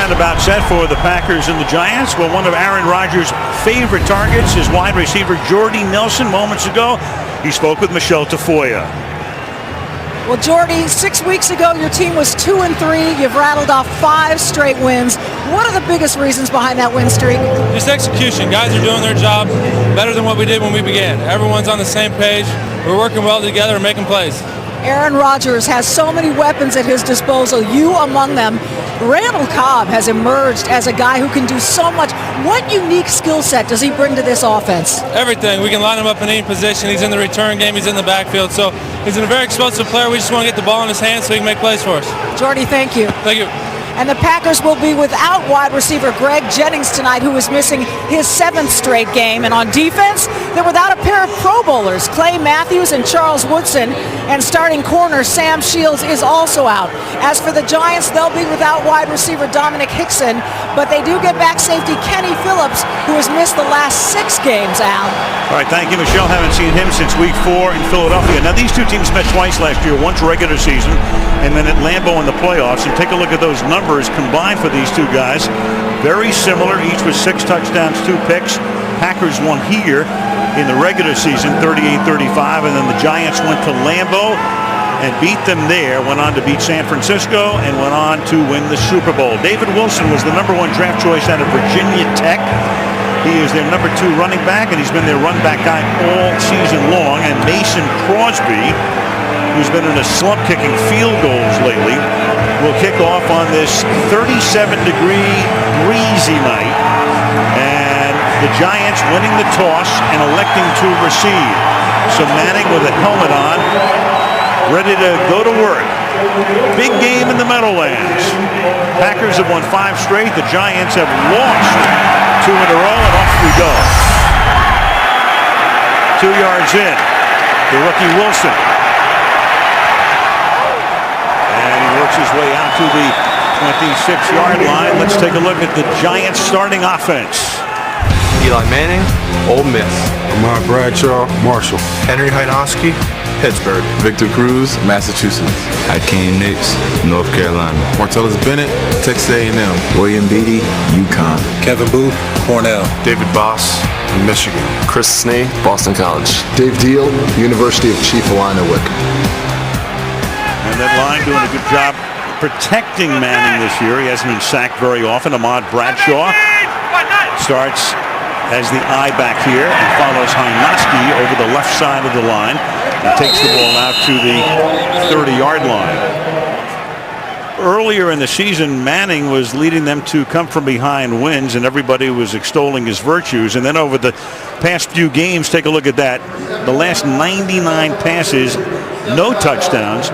roundabout set for the Packers and the Giants. Well, one of Aaron Rodgers' favorite targets is wide receiver Jordy Nelson. Moments ago, he spoke with Michelle Tafoya. Well, Jordy, 6 weeks ago, your team was 2-3. You've rattled off 5 straight wins. What are the biggest reasons behind that win streak? Just execution. Guys are doing their job better than what we did when we began. Everyone's on the same page. We're working well together and making plays. Aaron Rodgers has so many weapons at his disposal, you among them. Randall Cobb has emerged as a guy who can do so much. What unique skill set does he bring to this offense? Everything. We can line him up in any position. He's in the return game. He's in the backfield. So he's a very explosive player. We just want to get the ball in his hands so he can make plays for us. Jordy, thank you. Thank you. And the Packers will be without wide receiver Greg Jennings tonight, who is missing his 7th straight game. And on defense, they're without a pair of Pro Bowlers, Clay Matthews and Charles Woodson. And starting corner Sam Shields is also out. As for the Giants, they'll be without wide receiver Dominic Hickson, but they do get back safety Kenny Phillips, who has missed the last 6 games, Al. All right, thank you, Michelle. Haven't seen him since week 4 in Philadelphia. Now, these two teams met twice last year, once regular season and then at Lambeau in the playoffs. And take a look at those numbers combined for these two guys. Very similar, each with 6 touchdowns, 2 picks. Packers won here in the regular season, 38-35, and then the Giants went to Lambeau and beat them there, went on to beat San Francisco, and went on to win the Super Bowl. David Wilson was the #1 draft choice out of Virginia Tech. He is their #2 running back, and he's been their run back guy all season long. And Mason Crosby, who's been in a slump kicking field goals lately, will kick off on this 37-degree breezy night. And the Giants winning the toss and electing to receive. So Manning with a helmet on, ready to go to work. Big game in the Meadowlands. Packers have won 5 straight. The Giants have lost 2 in a row, and off we go. 2 yards in. The rookie Wilson. And he works his way out to the 26-yard line. Let's take a look at the Giants starting offense. Eli Manning, Ole Miss. Ahmad Bradshaw, Marshall. Henry Hynoski, Pittsburgh. Victor Cruz, Massachusetts. Hakeem Nicks, North Carolina. Martellus Bennett, Texas A&M. William Beatty, UConn. Kevin Booth, Cornell. David Boss, Michigan. Chris Snee, Boston College. Dave Deal, University of Chief Illinois. And that line doing a good job protecting Manning this year. He hasn't been sacked very often. Ahmad Bradshaw starts as the eye back here and follows Hynoski over the left side of the line and takes the ball out to the 30-yard line. Earlier in the season, Manning was leading them to come from behind wins, and everybody was extolling his virtues. And then over the past few games, take a look at that. The last 99 passes, no touchdowns,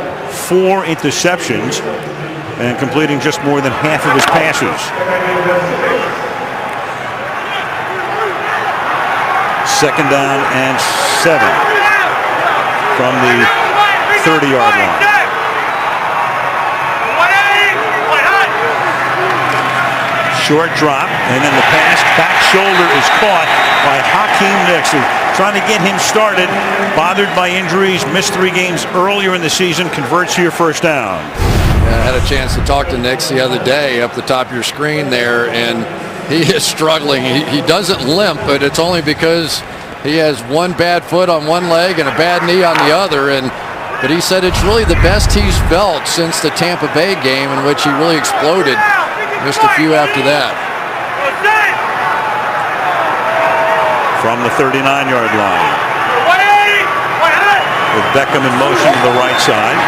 4 interceptions, and completing just more than half of his passes. Second down and 7 from the 30-yard line. Short drop, and then the pass back shoulder is caught by Hakeem Nicks, trying to get him started. Bothered by injuries, missed 3 games earlier in the season, converts here first down. I had a chance to talk to Nicks the other day up the top of your screen there, and he is struggling. He doesn't limp, but it's only because he has one bad foot on one leg and a bad knee on the other. But he said it's really the best he's felt since the Tampa Bay game, in which he really exploded. Missed a few after that. From the 39-yard line. With Beckham in motion to the right side.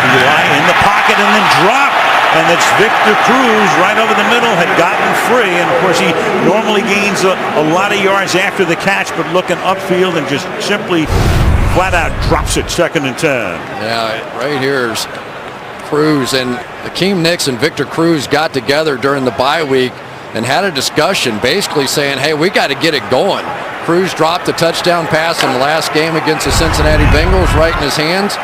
Eli in the pocket and then drop. And it's Victor Cruz right over the middle, had gotten free. And, of course, he normally gains a lot of yards after the catch, but looking upfield and just simply flat out drops it, 2nd and 10. Yeah, right here's Cruz. And Hakeem Nicks and Victor Cruz got together during the bye week and had a discussion basically saying, hey, we got to get it going. Cruz dropped a touchdown pass in the last game against the Cincinnati Bengals right in his hands.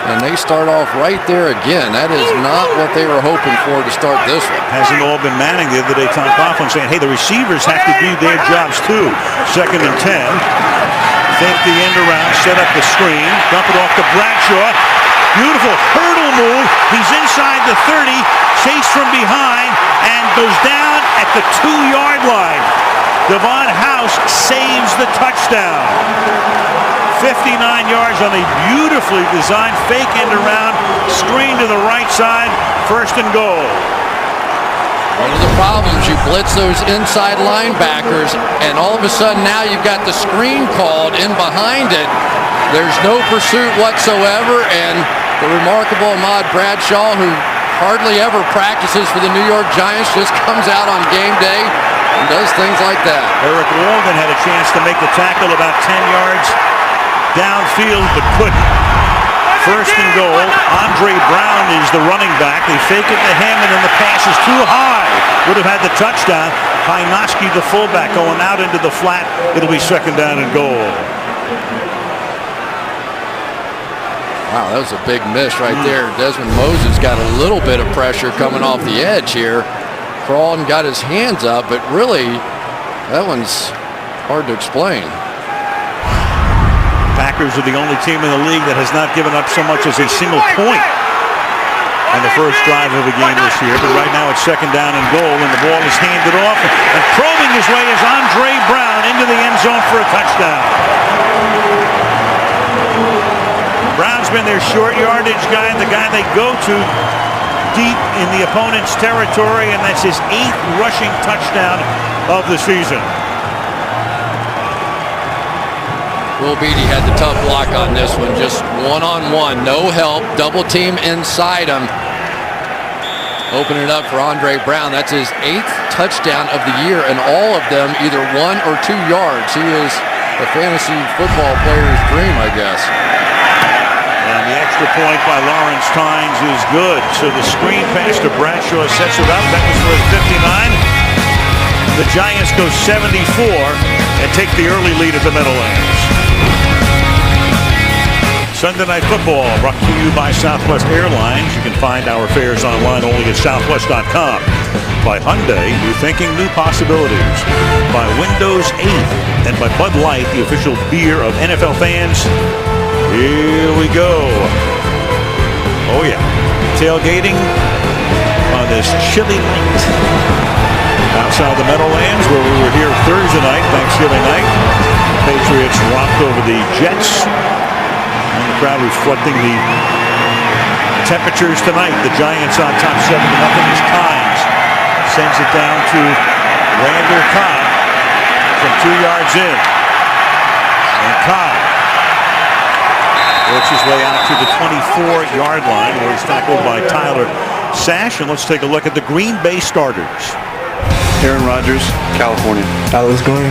And they start off right there again. That is not what they were hoping for to start this one. Hasn't all been Manning. The other day, Tom Coughlin saying, hey, the receivers have to do their jobs too. 2nd and 10. Fake the end around, set up the screen, dump it off to Bradshaw. Beautiful hurdle move. He's inside the 30, chased from behind, and goes down at the 2-yard line. Devon House saves the touchdown. 59 yards on a beautifully designed fake end around, screen to the right side, 1st and goal. One of the problems, you blitz those inside linebackers, and all of a sudden now you've got the screen called in behind it. There's no pursuit whatsoever, and the remarkable Ahmad Bradshaw, who hardly ever practices for the New York Giants, just comes out on game day and does things like that. Eric Walden had a chance to make the tackle about 10 yards downfield, but couldn't. 1st and goal. Andre Brown is the running back. They fake it to him, and then the pass is too high. Would have had the touchdown. Hynoski, the fullback, going out into the flat. It'll be 2nd down and goal. Wow, that was a big miss right there. Desmond Moses got a little bit of pressure coming off the edge here. Crawled and got his hands up, but really, that one's hard to explain. Packers are the only team in the league that has not given up so much as a single point on the first drive of the game this year. But right now it's 2nd down and goal, and the ball is handed off. And probing his way is Andre Brown into the end zone for a touchdown. Brown's been their short yardage guy, the guy they go to deep in the opponent's territory, and that's his 8th rushing touchdown of the season. Will Beatty had the tough block on this one, just one-on-one, no help, double team inside him. Open it up for Andre Brown. That's his 8th touchdown of the year, and all of them either 1 or 2 yards. He is a fantasy football player's dream, I guess. And the extra point by Lawrence Tynes is good. So the screen pass to Bradshaw sets it up. That was for his 59. The Giants go 74 and take the early lead at the Meadowlands. Sunday Night Football brought to you by Southwest Airlines. You can find our fares online only at southwest.com. By Hyundai, new thinking, new possibilities. By Windows 8 and by Bud Light, the official beer of NFL fans. Here we go. Oh yeah. Tailgating on this chilly night outside the Meadowlands, where we were here Thursday night, Thanksgiving night. Patriots rocked over the Jets. And the crowd reflecting the temperatures tonight. The Giants on top 7-0 as Tynes sends it down to Randall Cobb from 2 yards in. And Cobb works his way out to the 24-yard line, where he's tackled by Tyler Sash. And let's take a look at the Green Bay starters. Aaron Rodgers, California. Alex Green,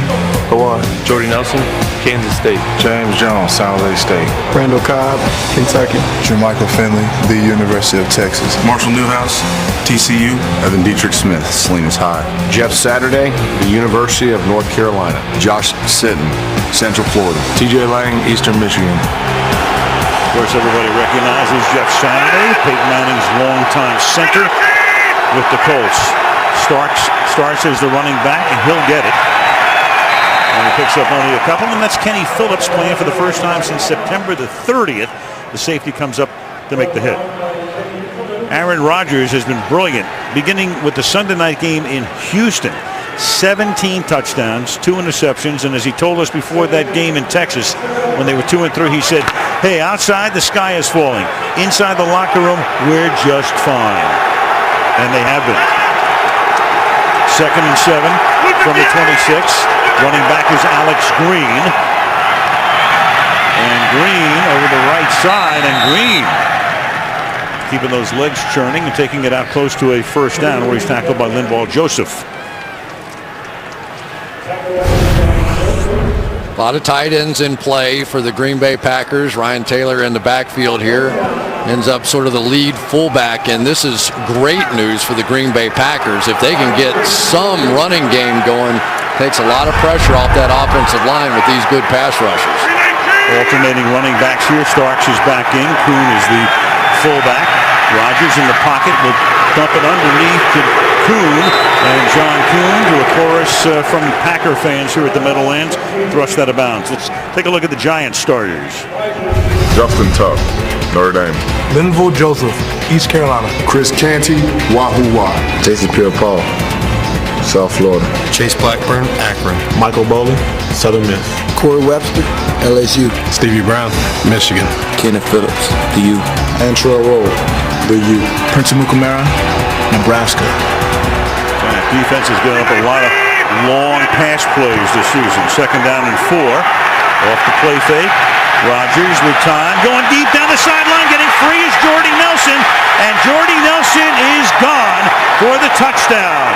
Hawaii. Jordy Nelson, Kansas State. James Jones, San Jose State. Randall Cobb, Kentucky. Jermichael Finley, the University of Texas. Marshall Newhouse, TCU. Evan Dietrich Smith, Salinas High. Jeff Saturday, the University of North Carolina. Josh Sitton, Central Florida. TJ Lang, Eastern Michigan. Of course, everybody recognizes Jeff Saturday, Peyton Manning's longtime center with the Colts. Starts as the running back, and he'll get it. And he picks up only a couple, and that's Kenny Phillips playing for the first time since September the 30th. The safety comes up to make the hit. Aaron Rodgers has been brilliant, beginning with the Sunday night game in Houston. 17 touchdowns, 2 interceptions, and as he told us before that game in Texas, when they were 2-3, he said, hey, outside the sky is falling. Inside the locker room, we're just fine. And they have been. 2nd and 7 from the 26. Running back is Alex Green. And Green over the right side, and Green keeping those legs churning and taking it out close to a 1st down, where he's tackled by Linval Joseph. A lot of tight ends in play for the Green Bay Packers. Ryan Taylor in the backfield here ends up sort of the lead fullback, and this is great news for the Green Bay Packers. If they can get some running game going, takes a lot of pressure off that offensive line with these good pass rushers. Alternating running backs here. Starks is back in. Kuhn is the fullback. Rodgers in the pocket will dump it underneath to Kuhn, and John Kuhn, to a chorus from Packer fans here at the Meadowlands, thrust out of bounds. Let's take a look at the Giants starters. Justin Tuck, Notre Dame. Linval Joseph, East Carolina. Chris Canty, Wahoo Wah. Jason Pierre-Paul, South Florida. Chase Blackburn, Akron. Michael Bowling, Southern Miss. Corey Webster, LSU. Stevie Brown, Michigan. Kenneth Phillips, the U. Antrell Roll, the U. Prince Amukamara, Nebraska. Defense has given up a lot of long pass plays this season. 2nd down and 4. Off the play fake. Rodgers with time. Going deep down the sideline. Getting free is Jordy Nelson. And Jordy Nelson is gone for the touchdown.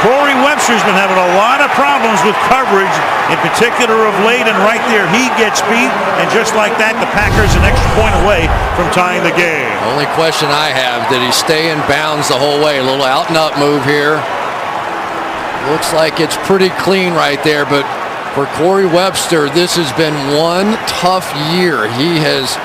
Corey Webster's been having a lot of problems with coverage, in particular of late, and right there he gets beat, and just like that, the Packers an extra point away from tying the game. Only question I have, did he stay in bounds the whole way? A little out and up move here. Looks like it's pretty clean right there, but for Corey Webster, this has been one tough year. He has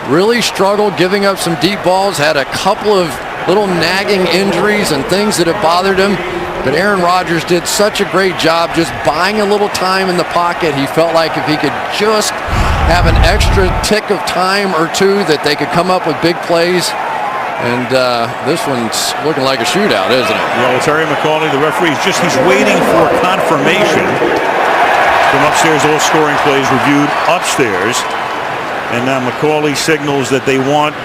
really struggled giving up some deep balls, had a couple of little nagging injuries and things that have bothered him. But Aaron Rodgers did such a great job just buying a little time in the pocket. He felt like if he could just have an extra tick of time or two that they could come up with big plays. And this one's looking like a shootout, isn't it? Well, Terry McAuley, the referee, he's waiting for confirmation from upstairs. All scoring plays reviewed upstairs. And now McAuley signals that they want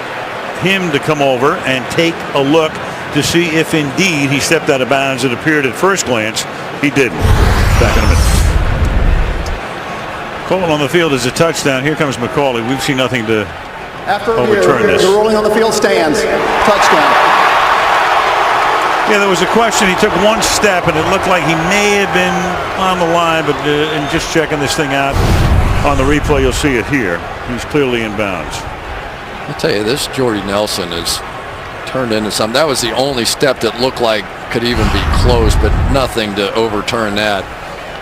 him to come over and take a look to see if indeed he stepped out of bounds. It appeared at first glance he didn't. Back in a minute. Call on the field is a touchdown. Here comes McAuley. We've seen nothing to overturn this. The ruling on the field stands. Touchdown. Yeah, there was a question. He took one step and it looked like he may have been on the line, but in just checking this thing out on the replay, you'll see it here. He's clearly in bounds. I'll tell you, this Jordy Nelson is turned into something. That was the only step that looked like could even be close, but nothing to overturn that.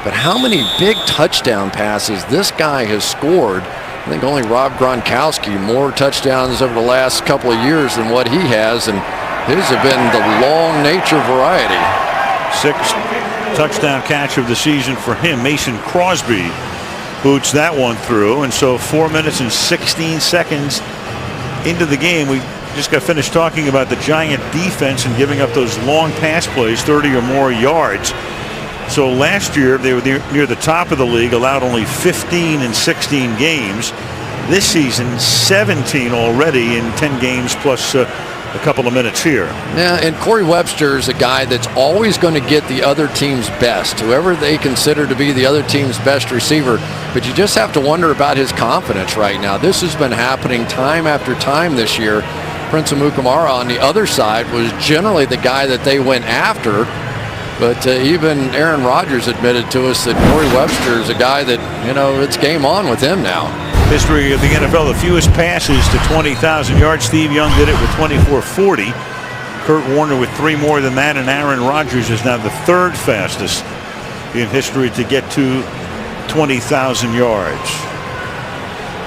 But how many big touchdown passes this guy has scored? I think only Rob Gronkowski more touchdowns over the last couple of years than what he has, and his have been the long nature variety. 6th touchdown catch of the season for him. Mason Crosby boots that one through, and so 4 minutes and 16 seconds into the game, we just got finished talking about the Giant defense and giving up those long pass plays, 30 or more yards. So last year they were near the top of the league, allowed only 15 in 16 games. This season 17 already in 10 games plus a couple of minutes here. Yeah, and Corey Webster is a guy that's always going to get the other team's best, whoever they consider to be the other team's best receiver. But you just have to wonder about his confidence right now. This has been happening time after time this year. Prince Amukamara on the other side was generally the guy that they went after. But even Aaron Rodgers admitted to us that Corey Webster is a guy that, you know, it's game on with him now. History of the NFL, the fewest passes to 20,000 yards. Steve Young did it with 2440. Kurt Warner with 3 more than that, and Aaron Rodgers is now the 3rd fastest in history to get to 20,000 yards.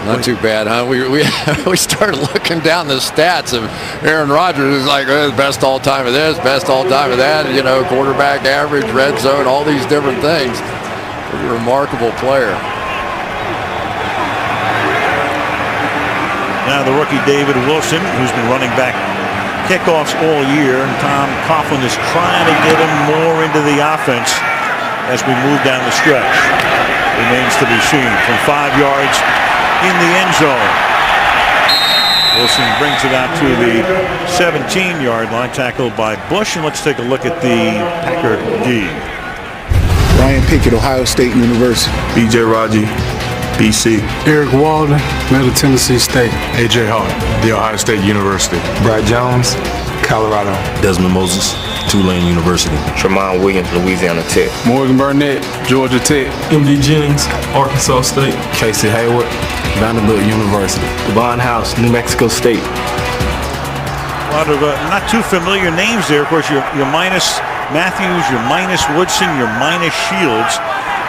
Not too bad, huh? We started looking down the stats of Aaron Rodgers. It's like best all time of this, best all time of that. You know, quarterback average, red zone, all these different things. Pretty remarkable player. Now the rookie David Wilson, who's been running back kickoffs all year, and Tom Coughlin is trying to get him more into the offense as we move down the stretch. Remains to be seen. From 5 yards in the end zone, Wilson brings it out to the 17-yard line, tackled by Bush. And let's take a look at the Packer D. Ryan Pickett, Ohio State University. B.J. Raji, BC. Eric Walden, Middle Tennessee State. A.J. Hart, The Ohio State University. Brad Jones, Colorado. Desmond Moses, Tulane University. Tramon Williams, Louisiana Tech. Morgan Burnett, Georgia Tech. M.D. Jennings, Arkansas State. Casey Hayward, Vanderbilt University. Devon House, New Mexico State. A lot of not too familiar names there. Of course, you're minus Matthews, you're minus Woodson, you're minus Shields.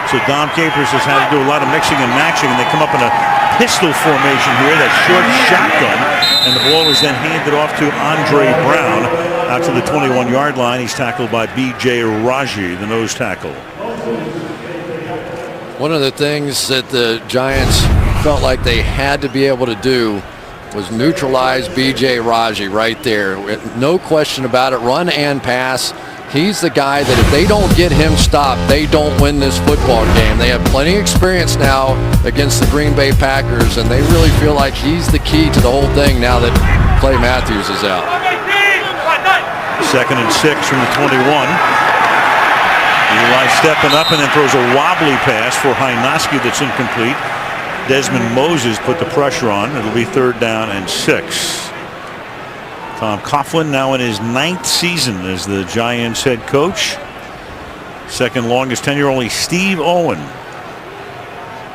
So Dom Capers has had to do a lot of mixing and matching, and they come up in a pistol formation here, that short shotgun, and the ball is then handed off to Andre Brown out to the 21-yard line. He's tackled by B.J. Raji, the nose tackle. One of the things that the Giants felt like they had to be able to do was neutralize B.J. Raji right there. No question about it. Run and pass. He's the guy that if they don't get him stopped, they don't win this football game. They have plenty of experience now against the Green Bay Packers, and they really feel like he's the key to the whole thing now that Clay Matthews is out. 2nd and 6 from the 21. Eli stepping up and then throws a wobbly pass for Hynoski that's incomplete. Desmond Moses put the pressure on. It'll be 3rd down and 6. Tom Coughlin now in his 9th season as the Giants head coach. Second longest tenure, only Steve Owen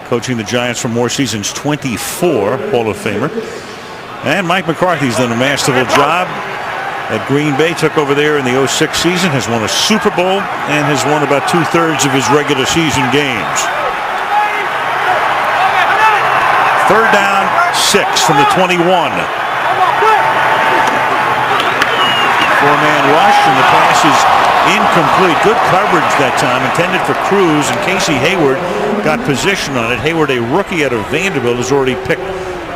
coaching the Giants for more seasons, 24, Hall of Famer. And Mike McCarthy's done a masterful job at Green Bay, took over there in the 06 season, has won a Super Bowl, and has won about 2/3 of his regular season games. 3rd down, 6 from the 21. 4-man rush, and the pass is incomplete. Good coverage that time, intended for Cruz, and Casey Hayward got position on it. Hayward, a rookie out of Vanderbilt, has already picked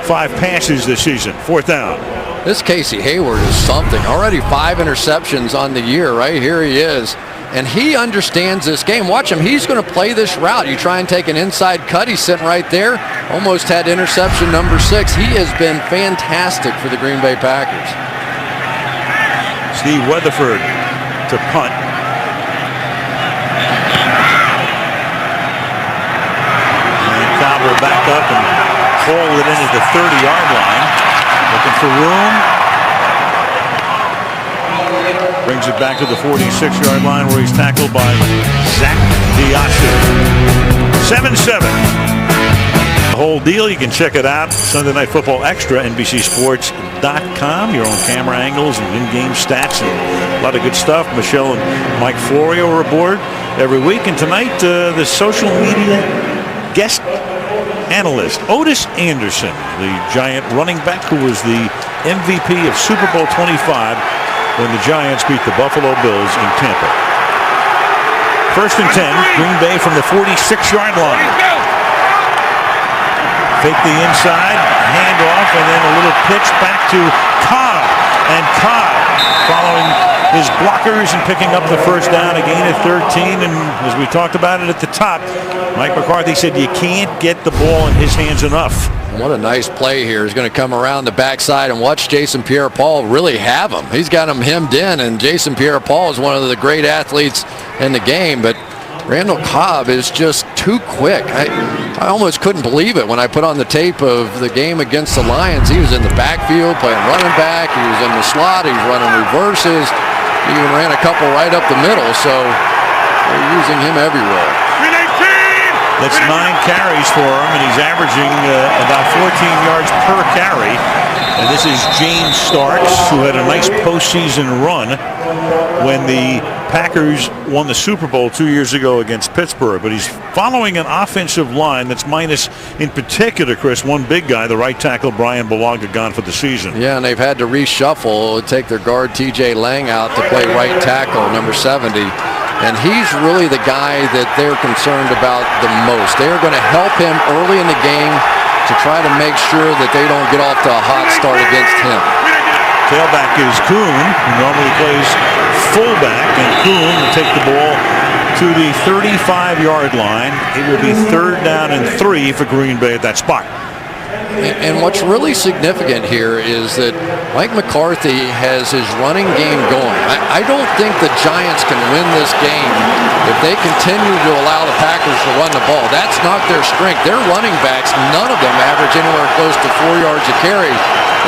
5 passes this season. 4th down. This Casey Hayward is something. Already 5 interceptions on the year. Right here he is. And he understands this game. Watch him. He's going to play this route. You try and take an inside cut. He's sitting right there. Almost had interception number 6. He has been fantastic for the Green Bay Packers. Steve Weatherford to punt. And Cobb will back up and haul it in at the 30-yard line. Looking for room. Brings it back to the 46-yard line where he's tackled by Zach Diasco. 7-7. The whole deal, you can check it out. Sunday Night Football Extra, NBCSports.com. Your own camera angles and in-game stats and a lot of good stuff. Michelle and Mike Florio are aboard every week. And tonight, the social media guest analyst, Otis Anderson, the Giant running back who was the MVP of Super Bowl 25 when the Giants beat the Buffalo Bills in Tampa. 1st and 10, Green Bay from the 46-yard line. Fake the inside, handoff, and then a little pitch back to Cobb. And Cobb following his blockers and picking up the 1st down, a gain of 13. And as we talked about it at the top, Mike McCarthy said you can't get the ball in his hands enough. What a nice play here. He's going to come around the backside and watch Jason Pierre-Paul really have him. He's got him hemmed in, and Jason Pierre-Paul is one of the great athletes in the game, but Randall Cobb is just too quick. I almost couldn't believe it when I put on the tape of the game against the Lions. He was in the backfield playing running back. He was in the slot. He was running reverses. He even ran a couple right up the middle, so they're using him everywhere. That's 9 carries for him, and he's averaging about 14 yards per carry. And this is James Starks, who had a nice postseason run when the Packers won the Super Bowl 2 years ago against Pittsburgh. But he's following an offensive line that's minus, in particular, Chris, one big guy, the right tackle, Brian Bulaga, gone for the season. Yeah, and they've had to reshuffle, take their guard T.J. Lang out to play right tackle, number 70. And he's really the guy that they're concerned about the most. They're going to help him early in the game to try to make sure that they don't get off to a hot start against him. Tailback is Kuhn, who normally plays fullback, and Kuhn will take the ball to the 35-yard line. It will be 3rd down and 3 for Green Bay at that spot. And what's really significant here is that Mike McCarthy has his running game going. I don't think the Giants can win this game if they continue to allow the Packers to run the ball. That's not their strength. Their running backs, none of them average anywhere close to 4 yards a carry.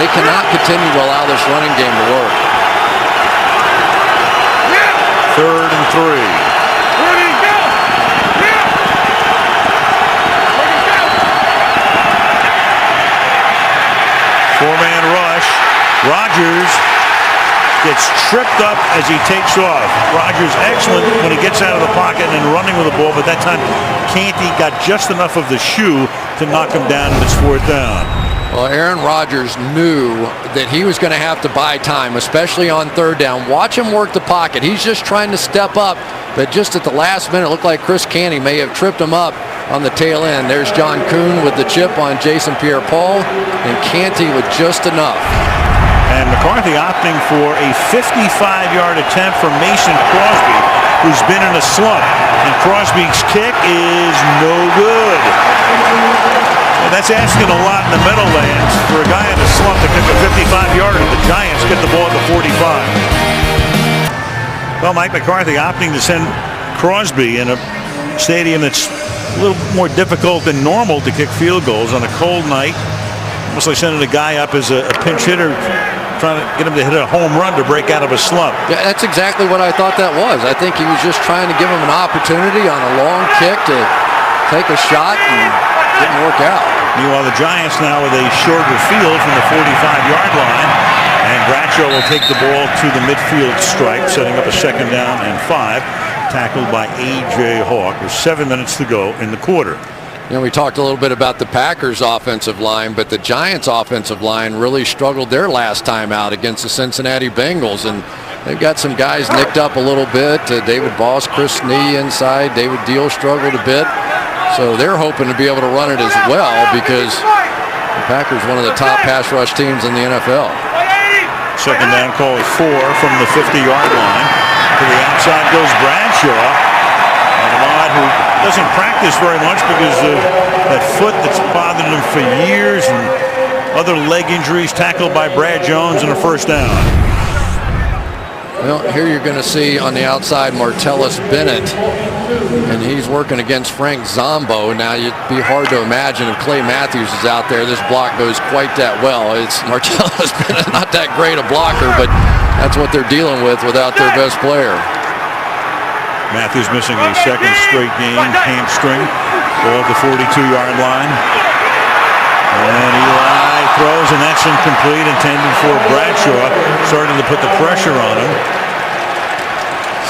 They cannot continue to allow this running game to work. 3rd and 3. Four-man rush. Rodgers gets tripped up as he takes off. Rodgers excellent when he gets out of the pocket and running with the ball, but that time Canty got just enough of the shoe to knock him down, and it's 4th down. Well, Aaron Rodgers knew that he was going to have to buy time, especially on 3rd down. Watch him work the pocket. He's just trying to step up, but just at the last minute, it looked like Chris Canty may have tripped him up on the tail end. There's John Kuhn with the chip on Jason Pierre-Paul, and Canty with just enough. And McCarthy opting for a 55-yard attempt from Mason Crosby, who's been in a slump. And Crosby's kick is no good. And that's asking a lot in the Meadowlands for a guy in a slump to kick a 55-yarder. The Giants get the ball at the 45. Well, Mike McCarthy opting to send Crosby in a stadium that's a little more difficult than normal to kick field goals on a cold night. Almost like sending a guy up as a pinch hitter, trying to get him to hit a home run to break out of a slump. Yeah, that's exactly what I thought that was. I think he was just trying to give him an opportunity on a long kick to take a shot, and didn't work out. Meanwhile, the Giants now with a shorter field from the 45-yard line, and Bradshaw will take the ball to the midfield stripe, setting up a 2nd down and 5, tackled by A.J. Hawk. There's 7 minutes to go in the quarter. You know, we talked a little bit about the Packers offensive line, but the Giants offensive line really struggled their last time out against the Cincinnati Bengals, and they've got some guys nicked up a little bit. David Boss, Chris Snee inside. David Deal struggled a bit. So they're hoping to be able to run it as well, because the Packers one of the top pass rush teams in the NFL. 2nd down call is 4 from the 50-yard line. To the outside goes Bradshaw. And Ahmad, who doesn't practice very much because of that foot that's bothered him for years and other leg injuries, tackled by Brad Jones and a 1st down. Well, here you're going to see on the outside Martellus Bennett, and he's working against Frank Zombo. Now, it'd be hard to imagine if Clay Matthews is out there, this block goes quite that well. It's Martellus Bennett, not that great a blocker, but that's what they're dealing with without their best player. Matthews missing a 2nd straight game, hamstring, ball at the 42-yard line. And Eli throws, and that's incomplete, intended for Bradshaw, starting to put the pressure on him.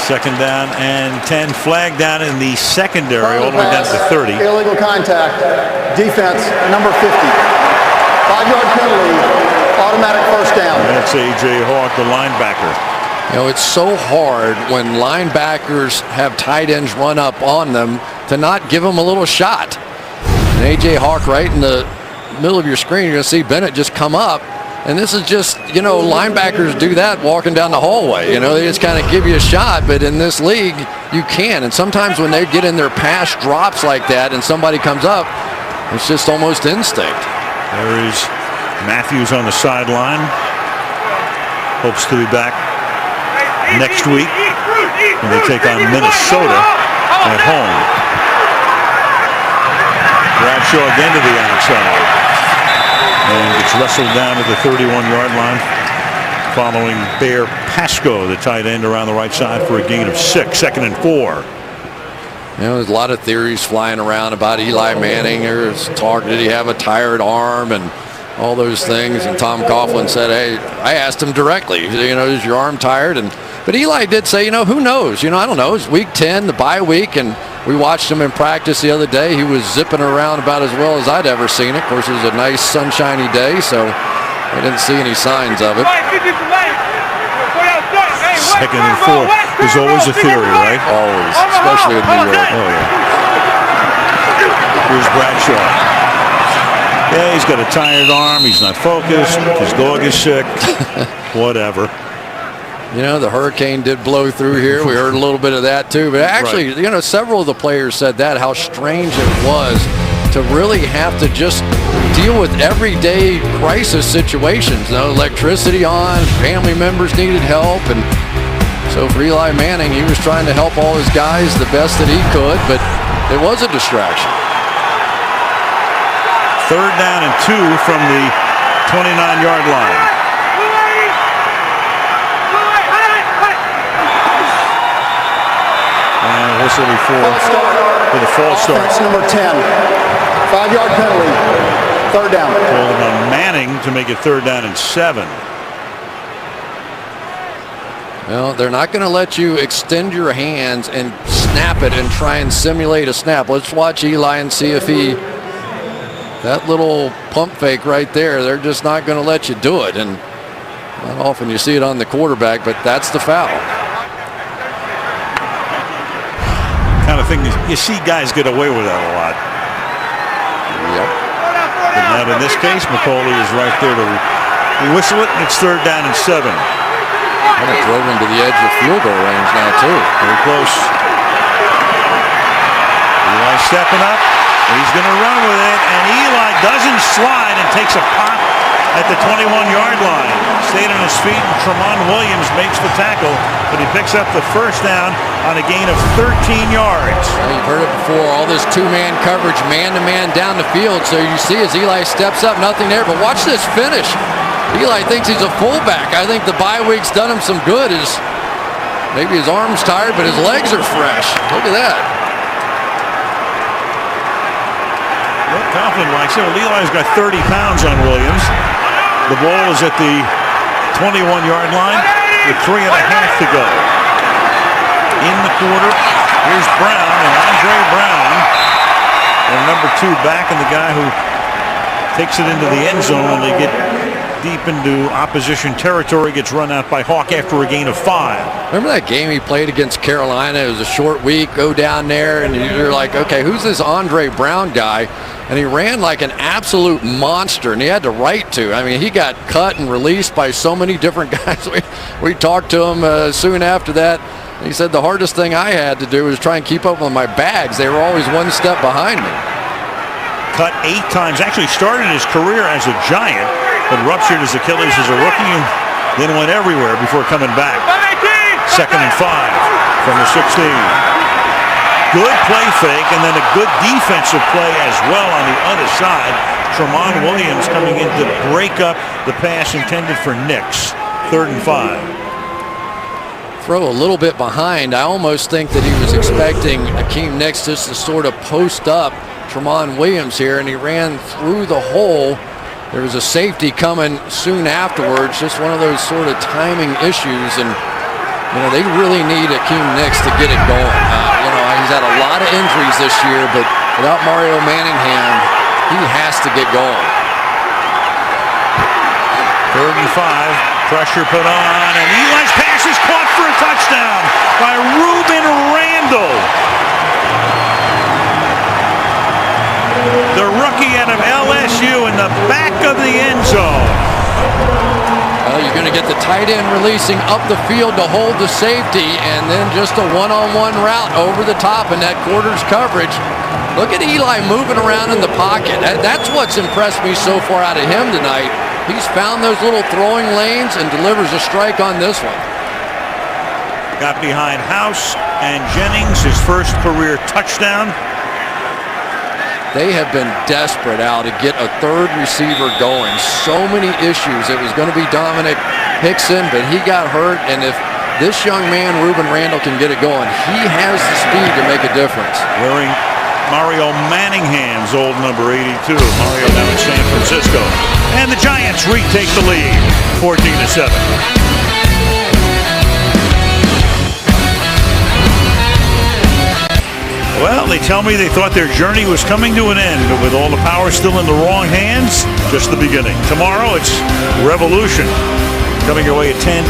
2nd down and 10, flag down in the secondary, all the way down to 30. Illegal contact, defense, number 50. 5-yard penalty, automatic 1st down. And that's A.J. Hawk, the linebacker. You know, it's so hard when linebackers have tight ends run up on them to not give them a little shot. And A.J. Hawk right in the middle of your screen, you're going to see Bennett just come up. And this is just, you know, linebackers do that walking down the hallway. You know, they just kind of give you a shot. But in this league, you can. And sometimes when they get in their pass drops like that and somebody comes up, it's just almost instinct. There is Matthews on the sideline. Hopes to be back next week when they take on Minnesota at home. Bradshaw again to the outside, and gets wrestled down to the 31-yard line following Bear Pasco, the tight end, around the right side for a gain of 6. 2nd and 4. You know, there's a lot of theories flying around about Eli Manning. There's talk, did he have a tired arm and all those things, and Tom Coughlin said, hey, I asked him directly, you know, is your arm tired? But Eli did say, you know, who knows? You know, I don't know. It's week 10, the bye week, and we watched him in practice the other day. He was zipping around about as well as I'd ever seen it. Of course, it was a nice sunshiny day, so I didn't see any signs of it. 2nd and 4. There's always a theory, right? Always, especially in New York. Oh, yeah. Here's Bradshaw. Yeah, he's got a tired arm. He's not focused. His dog is sick. Whatever. You know, the hurricane did blow through here. We heard a little bit of that too. But actually, you know, several of the players said that, how strange it was to really have to just deal with everyday crisis situations. You know, electricity on, family members needed help. And so for Eli Manning, he was trying to help all his guys the best that he could, but it was a distraction. 3rd down and 2 from the 29-yard line. And whistle for the false start. Offense number 10. 5-yard penalty. 3rd down. Called him on Manning to make it 3rd down and 7. Well, they're not going to let you extend your hands and snap it and try and simulate a snap. Let's watch Eli and see if he, that little pump fake right there, they're just not going to let you do it. And not often you see it on the quarterback, but that's the foul. Kind of thing you see guys get away with that a lot. Yep. But not in this case. McCauley is right there to We whistle it, and it's 3rd down and 7. And it drove him to the edge of field goal range now, too. Very close. Eli stepping up. He's going to run with it, and Eli doesn't slide and takes a pop at the 21-yard line. Stayed on his feet, and Tramon Williams makes the tackle, but he picks up the 1st down on a gain of 13 yards. Well, you've heard it before, all this two-man coverage, man-to-man down the field. So you see as Eli steps up, nothing there. But watch this finish. Eli thinks he's a fullback. I think the bye week's done him some good. Maybe his arm's tired, but his legs are fresh. Look at that. Well, Coughlin likes it. Well, Eli's got 30 pounds on Williams. The ball is at the 21-yard line with 3.5 to go. In the quarter, here's Brown, and Andre Brown, and number 2 back, and the guy who takes it into the end zone when they get deep into opposition territory, gets run out by Hawk after a gain of 5. Remember that game he played against Carolina? It was a short week. Go down there, and you're like, okay, who's this Andre Brown guy? And he ran like an absolute monster, and he had the right to. I mean, he got cut and released by so many different guys. We talked to him soon after that. He said the hardest thing I had to do was try and keep up with my bags. They were always one step behind me. Cut 8 times. Actually started his career as a Giant, but ruptured his Achilles as a rookie and then went everywhere before coming back. 2nd and 5 from the 16. Good play fake and then a good defensive play as well on the other side. Tramon Williams coming in to break up the pass intended for Nix. 3rd and 5. Throw a little bit behind. I almost think that he was expecting Akeem Nix just to sort of post up Tramon Williams here, and he ran through the hole. There was a safety coming soon afterwards. Just one of those sort of timing issues, and they really need Akeem Nix to get it going. He's had a lot of injuries this year, but without Mario Manningham, he has to get going. 3rd and 5, pressure put on, and Eli's pass is caught for a touchdown by Rueben Randle. The rookie out of LSU in the back of the end zone. Well, you're going to get the tight end releasing up the field to hold the safety, and then just a one-on-one route over the top in that quarters coverage. Look at Eli moving around in the pocket. That's what's impressed me so far out of him tonight. He's found those little throwing lanes and delivers a strike on this one. Got behind House and Jennings, his first career touchdown. They have been desperate, Al, to get a 3rd receiver going. So many issues. It was going to be Dominic Hickson, but he got hurt. And if this young man, Rueben Randle, can get it going, he has the speed to make a difference. Wearing Mario Manningham's old number 82. Mario now in San Francisco. And the Giants retake the lead, 14-7. Well, they tell me they thought their journey was coming to an end, but with all the power still in the wrong hands, just the beginning. Tomorrow, it's Revolution. Coming your way at 10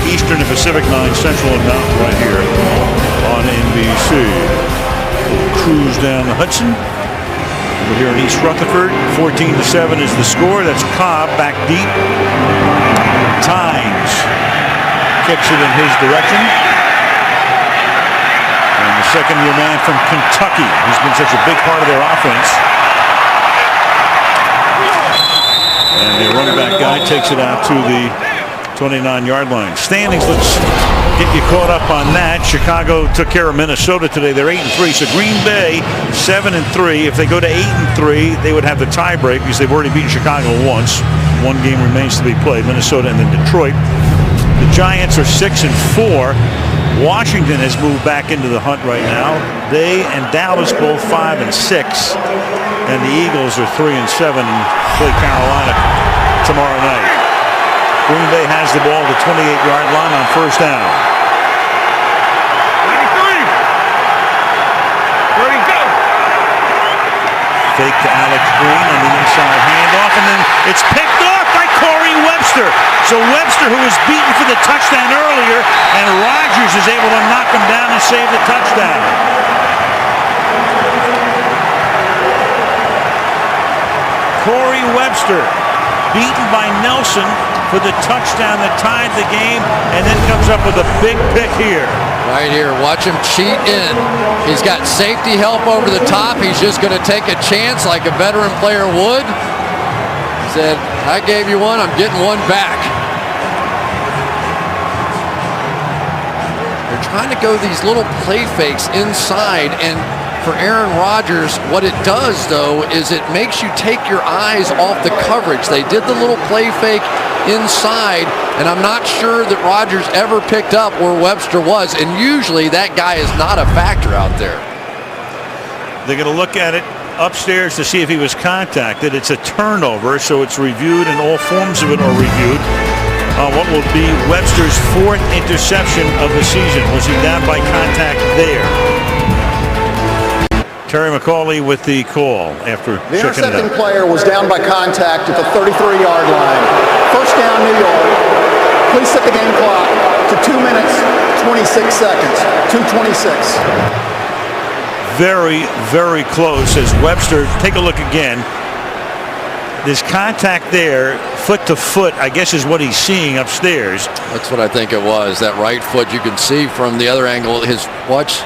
Eastern and Pacific, 9 Central and Mountain right here on NBC. We'll cruise down the Hudson. Over here in East Rutherford, 14-7 is the score. That's Cobb back deep. Tynes kicks it in his direction. And the second-year man from Kentucky, who's been such a big part of their offense. And the running back guy takes it out to the 29-yard line. Standings, let's get you caught up on that. Chicago took care of Minnesota today. They're 8-3. So Green Bay 7-3. If they go to 8-3, they would have the tiebreak because they've already beaten Chicago once. One game remains to be played, Minnesota and then Detroit. The Giants are 6-4. Washington has moved back into the hunt right now. They and Dallas both 5-6. And the Eagles are 3-7 and play Carolina tomorrow night. Green Bay has the ball at the 28-yard line on 1st down. Fake to Alex Green on the inside handoff, and then it's picked off by Corey Webster. So Webster, who was beaten for the touchdown earlier, and Rodgers is able to knock him down and save the touchdown. Corey Webster beaten by Nelson. for the touchdown that tied the game, and then comes up with a big pick here. Right here, watch him cheat in. He's got safety help over the top. He's just going to take a chance like a veteran player would. He said, I gave you one, I'm getting one back. They're trying to go these little play fakes inside, and for Aaron Rodgers, what it does, though, is it makes you take your eyes off the coverage. They did the little play fake inside, and I'm not sure that Rodgers ever picked up where Webster was, and usually that guy is not a factor out there. They're going to look at it upstairs to see if he was contacted. It's a turnover, so it's reviewed, and all forms of it are reviewed. What will be Webster's 4th interception of the season. Was he down by contact there? Terry McAuley with the call after The checking it intercepting out. player was down by contact at the 33-yard line. First down, New York. Please set the game clock to 2 minutes, 26 seconds. 2:26. Very, very close as Webster, take a look again. There's contact there, foot to foot, I guess is what he's seeing upstairs. That's what I think it was. That right foot, you can see from the other angle, his watch.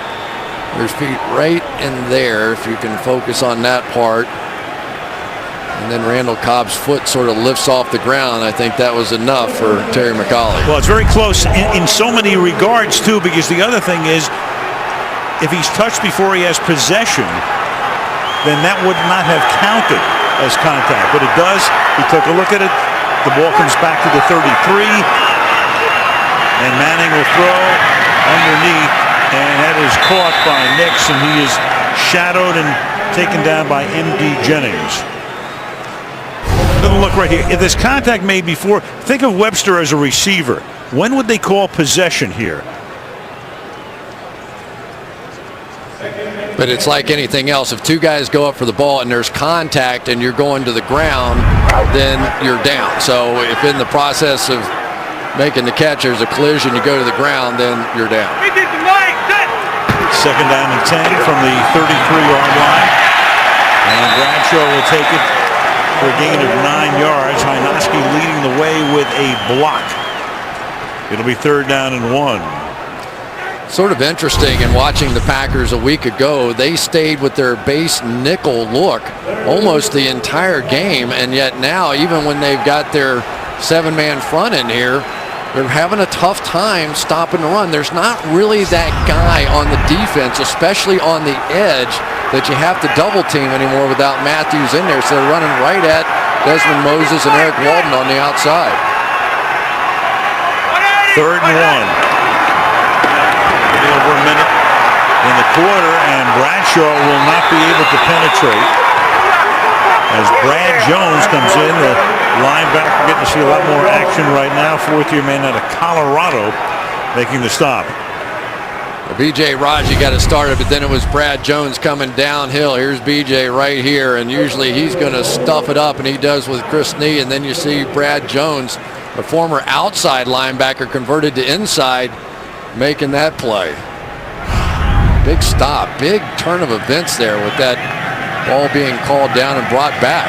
There's feet right in there, if you can focus on that part. And then Randall Cobb's foot sort of lifts off the ground. I think that was enough for Terry McAuley. Well, it's very close in so many regards, too, because the other thing is, if he's touched before he has possession, then that would not have counted as contact. But it does. He took a look at it. The ball comes back to the 33. And Manning will throw underneath. And that is caught by Nix, and he is shadowed and taken down by M.D. Jennings. Look right here. If there's contact made before, think of Webster as a receiver. When would they call possession here? But it's like anything else. If two guys go up for the ball and there's contact and you're going to the ground, then you're down. So if in the process of making the catch, there's a collision, you go to the ground, then you're down. Second down and 10 from the 33-yard line. And Bradshaw will take it for a gain of 9 yards. Hynoski leading the way with a block. It'll be 3rd down and 1. Sort of interesting in watching the Packers a week ago. They stayed with their base nickel look almost the entire game, and yet now, even when they've got their 7-man front in here, they're having a tough time stopping the run. There's not really that guy on the defense, especially on the edge, that you have to double team anymore without Matthews in there. So they're running right at Desmond Moses and Eric Walden on the outside. 3rd and 1. Over a minute in the quarter, and Bradshaw will not be able to penetrate as Brad Jones comes in, the linebacker. Getting to see a lot more action right now. 4th-year man out of Colorado making the stop. B.J. Raji got it started, but then it was Brad Jones coming downhill. Here's B.J. right here, and usually he's going to stuff it up, and he does with Chris Nee, and then you see Brad Jones, a former outside linebacker converted to inside, making that play. Big stop, big turn of events there with that ball being called down and brought back.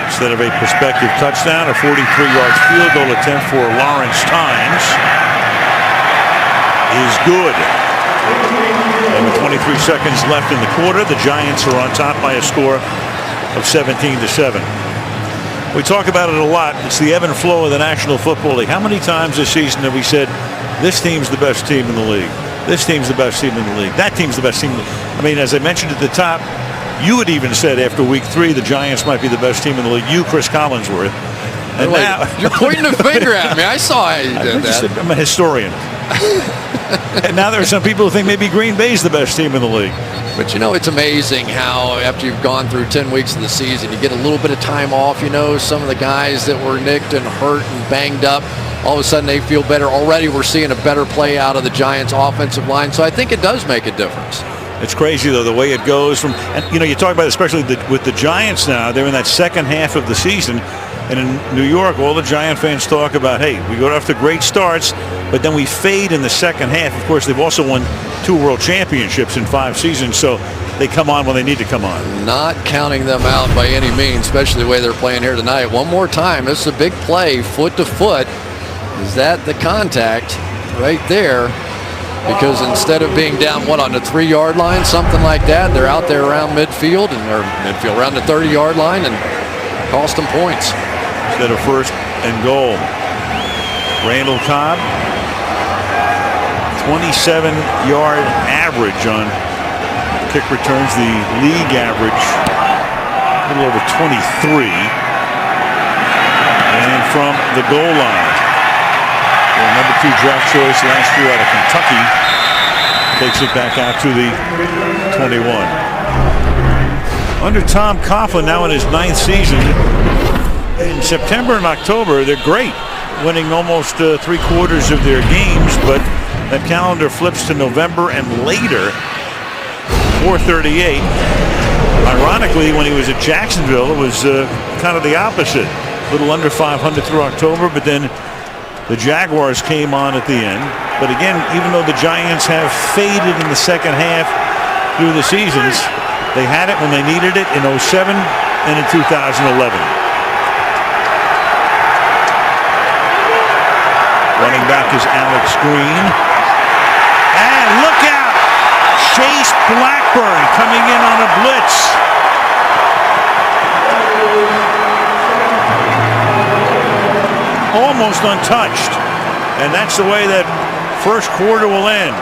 Instead of a prospective touchdown, a 43-yard field goal attempt for Lawrence Tynes is good. And with 23 seconds left in the quarter, the Giants are on top by a score of 17-7. We talk about it a lot. It's the ebb and flow of the National Football League. How many times this season have we said, this team's the best team in the league? This team's the best team in the league. That team's the best team. I mean, as I mentioned at the top, you had even said after week 3 the Giants might be the best team in the league. You, Chris Collinsworth. And wait, now you're pointing a finger at me. I saw how you did that. I'm a historian. And now there are some people who think maybe Green Bay's the best team in the league. But you know, it's amazing how after you've gone through 10 weeks of the season, you get a little bit of time off. You know, some of the guys that were nicked and hurt and banged up, all of a sudden they feel better. Already we're seeing a better play out of the Giants offensive line. So I think it does make a difference. It's crazy, though, the way it goes from, and you know, you talk about it, especially with the Giants now, they're in that second half of the season. And in New York, all the Giant fans talk about, hey, we go after great starts, but then we fade in the second half. Of course, they've also won 2 world championships in 5 seasons. So they come on when they need to come on. Not counting them out by any means, especially the way they're playing here tonight. One more time, this is a big play, foot to foot. Is that the contact right there? Because instead of being down, on the 3-yard line, something like that, they're out there around midfield, around the 30-yard line, and cost them points. Instead of first and goal. Randall Cobb, 27-yard average on kick returns, the league average a little over 23. And from the goal line, the number 2 draft choice last year out of Kentucky takes it back out to the 21. Under Tom Coughlin, now in his 9th season, in September and October, they're great, winning almost 3/4 of their games, but that calendar flips to November and later. 438. Ironically, when he was at Jacksonville, it was kind of the opposite. A little under 500 through October, but then the Jaguars came on at the end. But again, even though the Giants have faded in the second half through the seasons, they had it when they needed it in 2007 and in 2011. Running back is Alex Green. And look out! Chase Blackburn coming in on a blitz. Almost untouched. And that's the way that first quarter will end.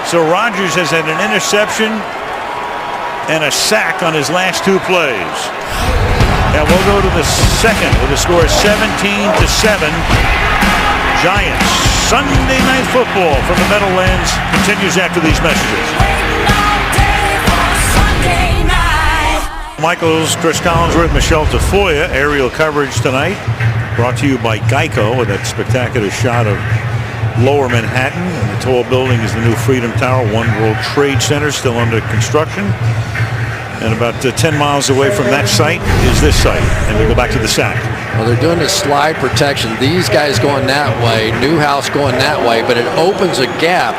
So Rodgers has had an interception and a sack on his last 2 plays. And we'll go to the second with a score of 17-7. Giants. Sunday Night Football from the Meadowlands continues after these messages. Michaels, Chris Collinsworth, Michelle Tafoya. Aerial coverage tonight brought to you by Geico with that spectacular shot of Lower Manhattan. And the tall building is the new Freedom Tower, One World Trade Center, still under construction. And about 10 miles away from that site is this site. And we go back to the sack. Well, they're doing this slide protection. These guys going that way, Newhouse going that way, but it opens a gap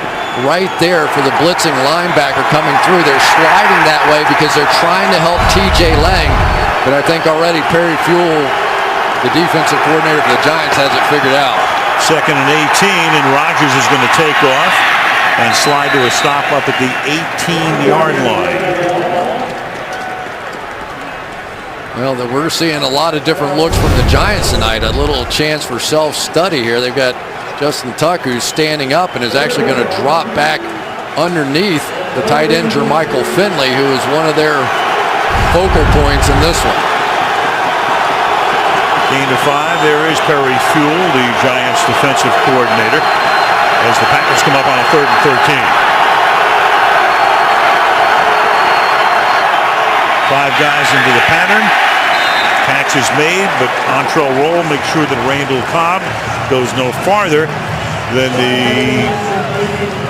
right there for the blitzing linebacker coming through. They're sliding that way because they're trying to help TJ Lang. But I think already Perry Fewell, the defensive coordinator for the Giants, has it figured out. 2nd and 18, and Rodgers is going to take off and slide to a stop up at the 18-yard line. Well, we're seeing a lot of different looks from the Giants tonight. A little chance for self-study here. They've got Justin Tuck, who's standing up and is actually going to drop back underneath the tight end Jermichael Finley, who is one of their focal points in this one. Gain to 5. There is Perry Fewell, the Giants defensive coordinator, as the Packers come up on a 3rd and 13. 5 guys into the pattern. Catch is made, but Antrel Roll makes sure that Randall Cobb goes no farther than the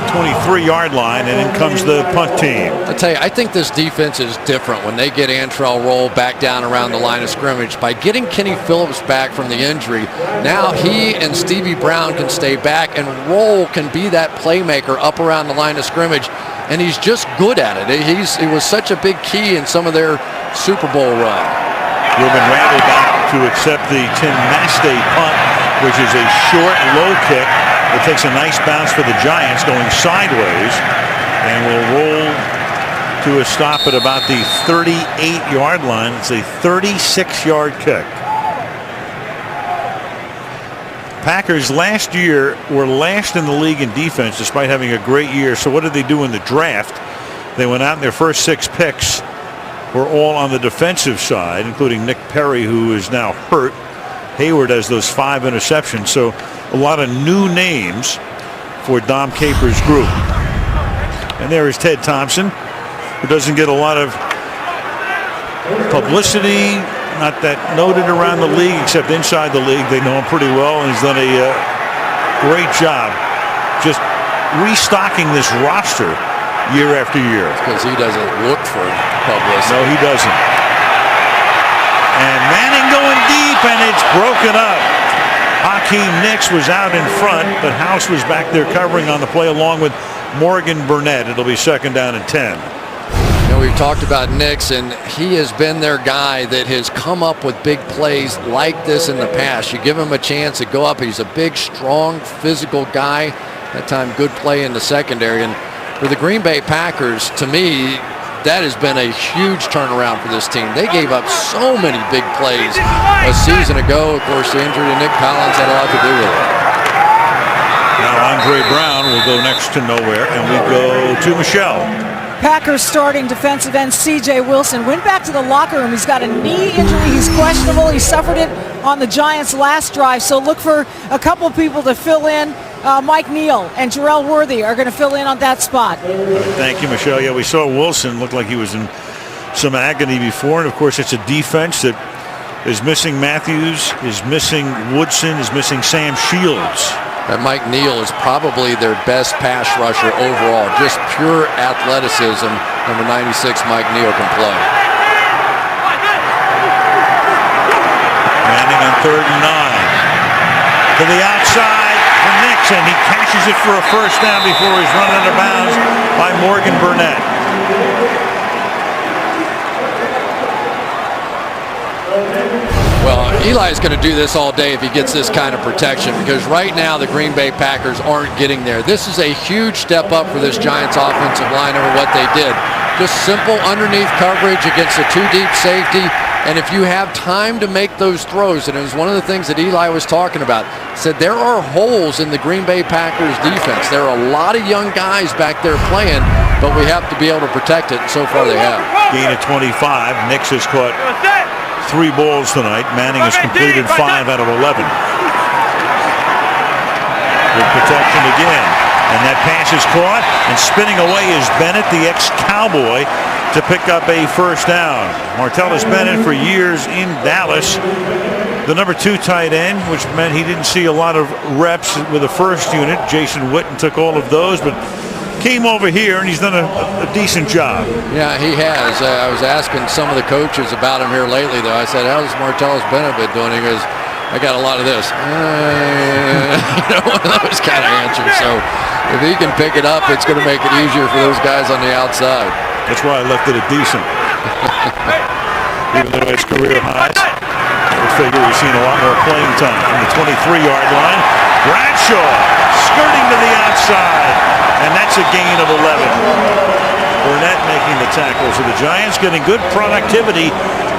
23-yard line, and in comes the punt team. I tell you, I think this defense is different when they get Antrel Roll back down around the line of scrimmage. By getting Kenny Phillips back from the injury, now he and Stevie Brown can stay back, and Roll can be that playmaker up around the line of scrimmage. And he's just good at it. He was such a big key in some of their Super Bowl run. Ruben Randall back to accept the Tim Mastay punt, which is a short, low kick. It takes a nice bounce for the Giants going sideways and will roll to a stop at about the 38-yard line. It's a 36-yard kick. Packers last year were last in the league in defense despite having a great year. So what did they do in the draft? They went out and their first 6 picks were all on the defensive side, including Nick Perry, who is now hurt. Hayward has those 5 interceptions. So a lot of new names for Dom Capers' group. And there is Ted Thompson, who doesn't get a lot of publicity, not that noted around the league, except inside the league. They know him pretty well, and he's done a great job just restocking this roster year after year. Because he doesn't look for publicity. No, he doesn't. And Manning going deep, and it's broken up. Hakeem Nicks was out in front, but House was back there covering on the play along with Morgan Burnett. It'll be 2nd down and 10. We've talked about Nix, and he has been their guy that has come up with big plays like this in the past. You give him a chance to go up. He's a big, strong, physical guy. That time, good play in the secondary. And for the Green Bay Packers, to me, that has been a huge turnaround for this team. They gave up so many big plays a season ago. Of course, the injury to Nick Collins had a lot to do with it. Now Andre Brown will go next to nowhere, and we go to Michelle. Packers starting defensive end C.J. Wilson went back to the locker room. He's got a knee injury. He's questionable. He suffered it on the Giants' last drive. So look for a couple people to fill in. Mike Neal and Jarrell Worthy are going to fill in on that spot. Thank you, Michelle. Yeah, we saw Wilson look like he was in some agony before. And, of course, it's a defense that is missing Matthews, is missing Woodson, is missing Sam Shields. And Mike Neal is probably their best pass rusher overall. Just pure athleticism. Number 96, Mike Neal, can play. Manning on 3rd and 9. To the outside for Nixon. He catches it for a first down before he's run out of bounds by Morgan Burnett. Well, Eli's going to do this all day if he gets this kind of protection, because right now the Green Bay Packers aren't getting there. This is a huge step up for this Giants offensive line over what they did. Just simple underneath coverage against a 2-deep safety, and if you have time to make those throws, and it was one of the things that Eli was talking about, said there are holes in the Green Bay Packers defense. There are a lot of young guys back there playing, but we have to be able to protect it, and so far they have. Gain of 25. Nix has caught 3 balls tonight. Manning has completed 5 out of 11. Good protection again. And that pass is caught, and spinning away is Bennett, the ex-Cowboy, to pick up a first down. Martellus Bennett, for years in Dallas, the number 2 tight end, which meant he didn't see a lot of reps with the first unit. Jason Witten took all of those, but came over here and he's done a decent job. Yeah, he has. I was asking some of the coaches about him here lately, though. I said, how's Martellus Bennett been doing? He goes, I got a lot of this. One of those kind of answers. So if he can pick it up, it's going to make it easier for those guys on the outside. That's why I left it at decent. Even though it's career highs, I figure we've seen a lot more playing time. From the 23-yard line, Bradshaw skirting to the outside, and that's a gain of 11. Burnett making the tackle. So the Giants getting good productivity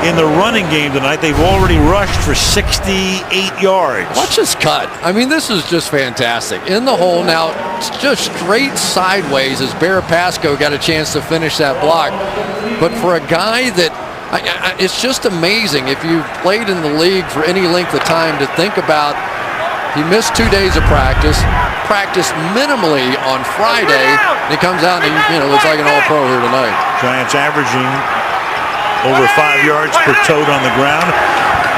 in the running game tonight. They've already rushed for 68 yards. Watch this cut. I mean, this is just fantastic. In the hole now, it's just straight sideways as Bear Pasco got a chance to finish that block. But for a guy that, it's just amazing if you've played in the league for any length of time to think about, he missed 2 days of practiced minimally on Friday. And he comes out and he looks like an all-pro here tonight. Giants averaging over 5 yards per tote on the ground.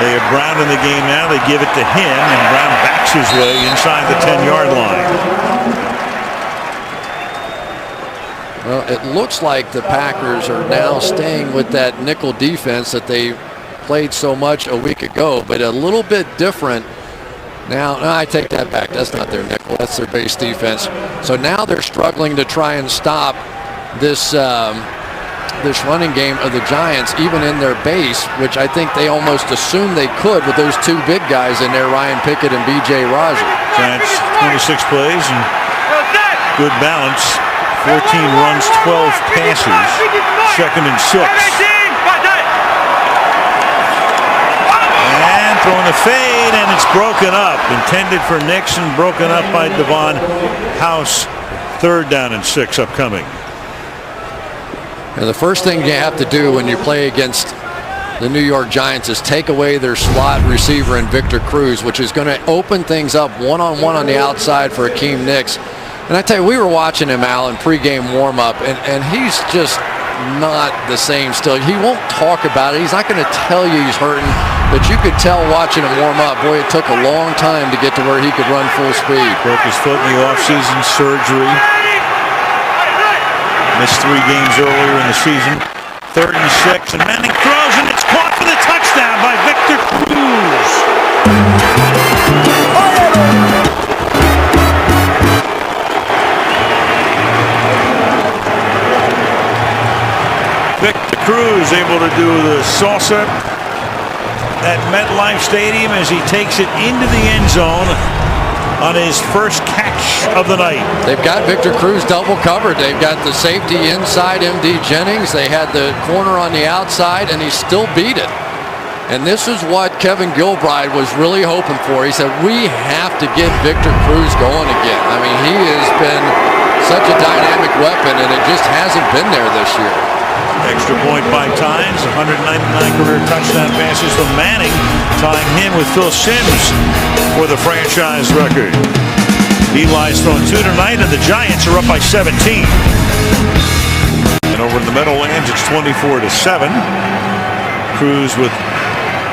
They have Brown in the game now. They give it to him, and Brown backs his way inside the 10-yard line. Well, it looks like the Packers are now staying with that nickel defense that they played so much a week ago, but a little bit different. Now, I take that back. That's not their nickel. That's their base defense. So now they're struggling to try and stop this this running game of the Giants, even in their base, which I think they almost assumed they could with those 2 big guys in there, Ryan Pickett and B.J. Raji. Giants 26 plays and good balance. 14 runs, 12 passes. 2nd and 6. Throwing the fade, and it's broken up. Intended for Nixon, broken up by Devon House. 3rd down and 6 upcoming. And the first thing you have to do when you play against the New York Giants is take away their slot receiver in Victor Cruz, which is going to open things up one-on-one on the outside for Akeem Nicks. And I tell you, we were watching him, Al, in pregame warm-up, and he's just not the same still. He won't talk about it. He's not going to tell you he's hurting. But you could tell watching him warm up, boy, it took a long time to get to where he could run full speed. Broke his foot in the offseason surgery. Missed 3 games earlier in the season. 3rd and 6, and Manning throws, and it's caught for the touchdown by Victor Cruz. Cruz able to do the salsa at MetLife Stadium as he takes it into the end zone on his first catch of the night. They've got Victor Cruz double covered. They've got the safety inside, MD Jennings. They had the corner on the outside, and he still beat it. And this is what Kevin Gilbride was really hoping for. He said, we have to get Victor Cruz going again. I mean, he has been such a dynamic weapon, and it just hasn't been there this year. Extra point by Tynes, 199 career touchdown passes from Manning, tying him with Phil Simms for the franchise record. Eli's thrown 2 tonight, and the Giants are up by 17. And over in the Meadowlands, it's 24-7. Cruz with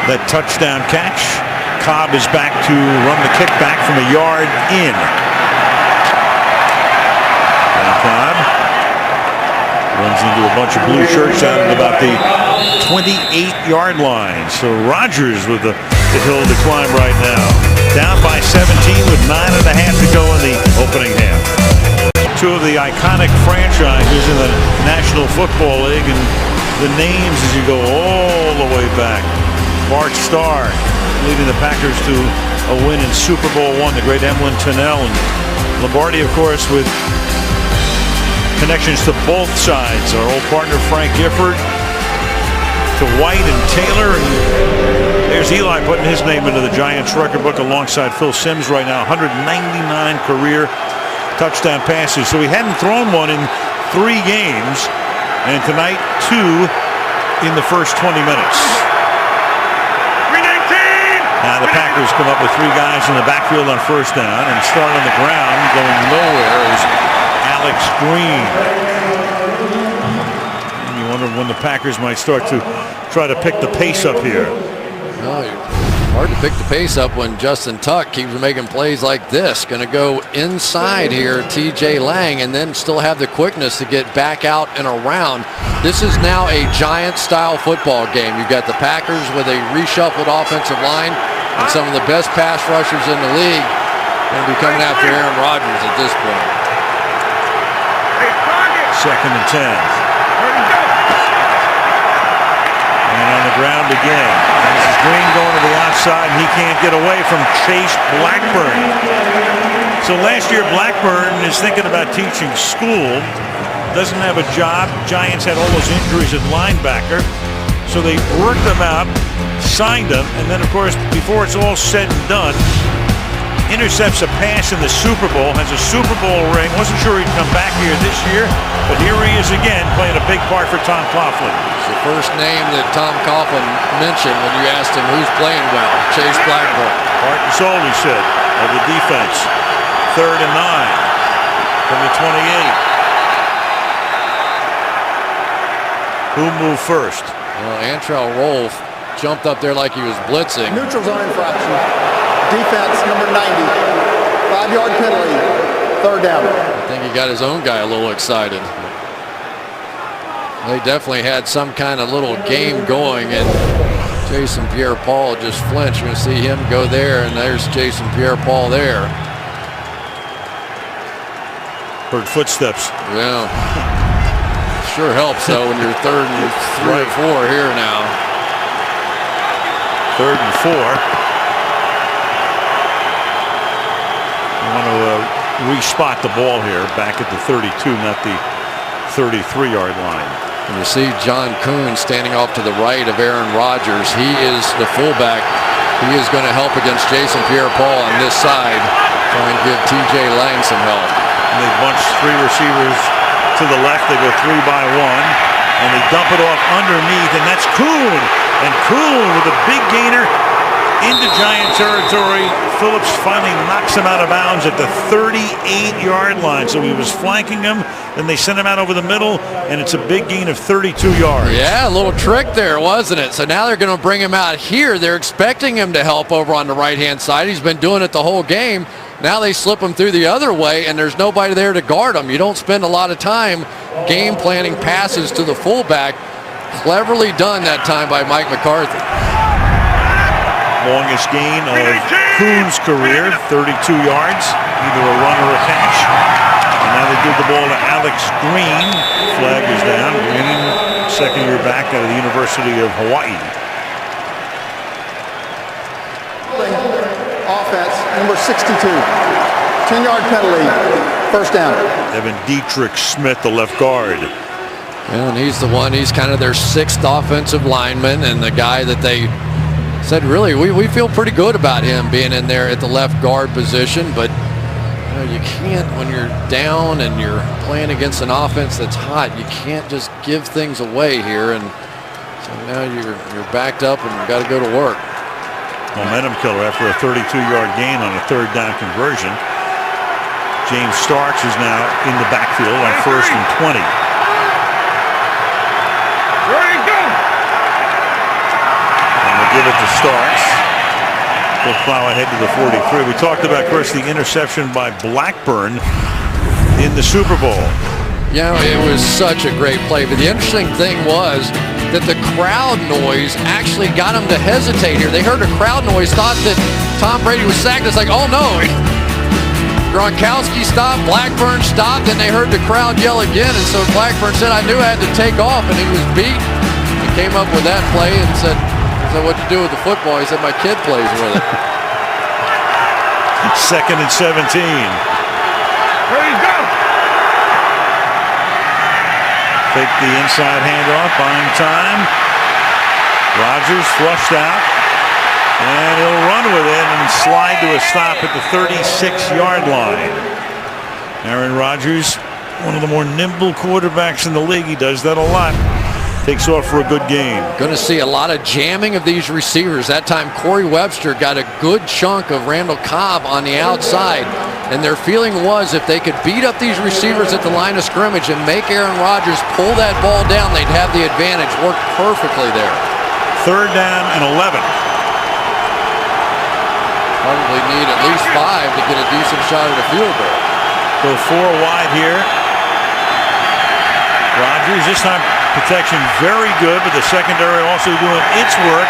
that touchdown catch. Cobb is back to run the kickback from a yard in. And Cobb runs into a bunch of blue shirts out at about the 28-yard line. So Rodgers with the hill to climb right now. Down by 17 with 9.5 to go in the opening half. Two of the iconic franchises in the National Football League, and the names as you go all the way back. Bart Starr leading the Packers to a win in Super Bowl I, the great Emlyn Tunnell, and Lombardi, of course, with connections to both sides. Our old partner Frank Gifford, to White and Taylor, and there's Eli putting his name into the Giants record book alongside Phil Simms right now. 199 career touchdown passes. So he hadn't thrown one in 3 games, and tonight 2 in the first 20 minutes. Now the Packers come up with 3 guys in the backfield on first down, and start on the ground going nowhere is Alex Green. And you wonder when the Packers might start to try to pick the pace up here. Well, hard to pick the pace up when Justin Tuck keeps making plays like this. Going to go inside here, TJ Lang, and then still have the quickness to get back out and around. This is now a Giant-style football game. You've got the Packers with a reshuffled offensive line and some of the best pass rushers in the league going to be coming after Aaron Rodgers at this point. 2nd and 10. And on the ground again. This is Green going to the outside, and he can't get away from Chase Blackburn. So last year, Blackburn is thinking about teaching school. Doesn't have a job. Giants had all those injuries at linebacker. So they worked him out, signed him, and then, of course, before it's all said and done, intercepts a pass in the Super Bowl, has a Super Bowl ring. Wasn't sure he'd come back here this year, but here he is again, playing a big part for Tom Coughlin. It's the first name that Tom Coughlin mentioned when you asked him who's playing well. Chase Blackburn. Heart and soul, he said, of the defense. 3rd and 9 from the 28. Who moved first? Well, Antrell Rolfe jumped up there like he was blitzing. Neutral zone infraction. Defense, number 90. 5-yard penalty. 3rd down. I think he got his own guy a little excited. They definitely had some kind of little game going, and Jason Pierre-Paul just flinched. You're going to see him go there, and there's Jason Pierre-Paul there. Heard footsteps. Yeah. Sure helps, though, when you're 3rd and 3 or 4 here now. 3rd and 4. I want to respot the ball here back at the 32, not the 33-yard line. And you see John Kuhn standing off to the right of Aaron Rodgers. He is the fullback. He is going to help against Jason Pierre-Paul on this side. Try and give TJ Lang some help. And they bunch 3 receivers to the left. They go 3 by 1, and they dump it off underneath, and that's Kuhn. And Kuhn with a big gainer into Giant territory. Phillips finally knocks him out of bounds at the 38-yard line. So he was flanking him, then they sent him out over the middle, and it's a big gain of 32 yards. Yeah, a little trick there, wasn't it? So now they're going to bring him out here. They're expecting him to help over on the right-hand side. He's been doing it the whole game. Now they slip him through the other way, and there's nobody there to guard him. You don't spend a lot of time game planning passes to the fullback. Cleverly done that time by Mike McCarthy. Longest gain of Kuhn's career, 32 yards, either a run or a catch. And now they give the ball to Alex Green. Flag is down. Green second year back out of the University of Hawaii. Offense, number 62. 10-yard penalty, first down. Evan Dietrich Smith, the left guard. And he's kind of their sixth offensive lineman, and the guy that they said, really, we feel pretty good about him being in there at the left guard position, but you can't, when you're down and you're playing against an offense that's hot, you can't just give things away here, and so now you're backed up and you've got to go to work. Momentum killer after a 32-yard gain on a third down conversion. James Starks is now in the backfield on 1st and 20. And we'll give it to Starks. He'll plow ahead to the 43. We talked about, Chris, the interception by Blackburn in the Super Bowl. Yeah, it was such a great play. But the interesting thing was that the crowd noise actually got them to hesitate here. They heard a crowd noise, thought that Tom Brady was sacked. It's like, oh no. Gronkowski stopped, Blackburn stopped, and they heard the crowd yell again. And so Blackburn said, I knew I had to take off, and he was beat. He came up with that play and said, what to do with the football? He said, my kid plays with it. 2nd and 17. There you go. Take the inside handoff, buying time. Rodgers flushed out. And he'll run with it and slide to a stop at the 36-yard line. Aaron Rodgers, one of the more nimble quarterbacks in the league. He does that a lot. Takes off for a good game. Going to see a lot of jamming of these receivers. That time Corey Webster got a good chunk of Randall Cobb on the outside. And their feeling was if they could beat up these receivers at the line of scrimmage and make Aaron Rodgers pull that ball down, they'd have the advantage. Worked perfectly there. 3rd down and 11. Probably need at least 5 to get a decent shot at a field goal. Go 4 wide here. Rodgers, this time protection very good, but the secondary also doing its work.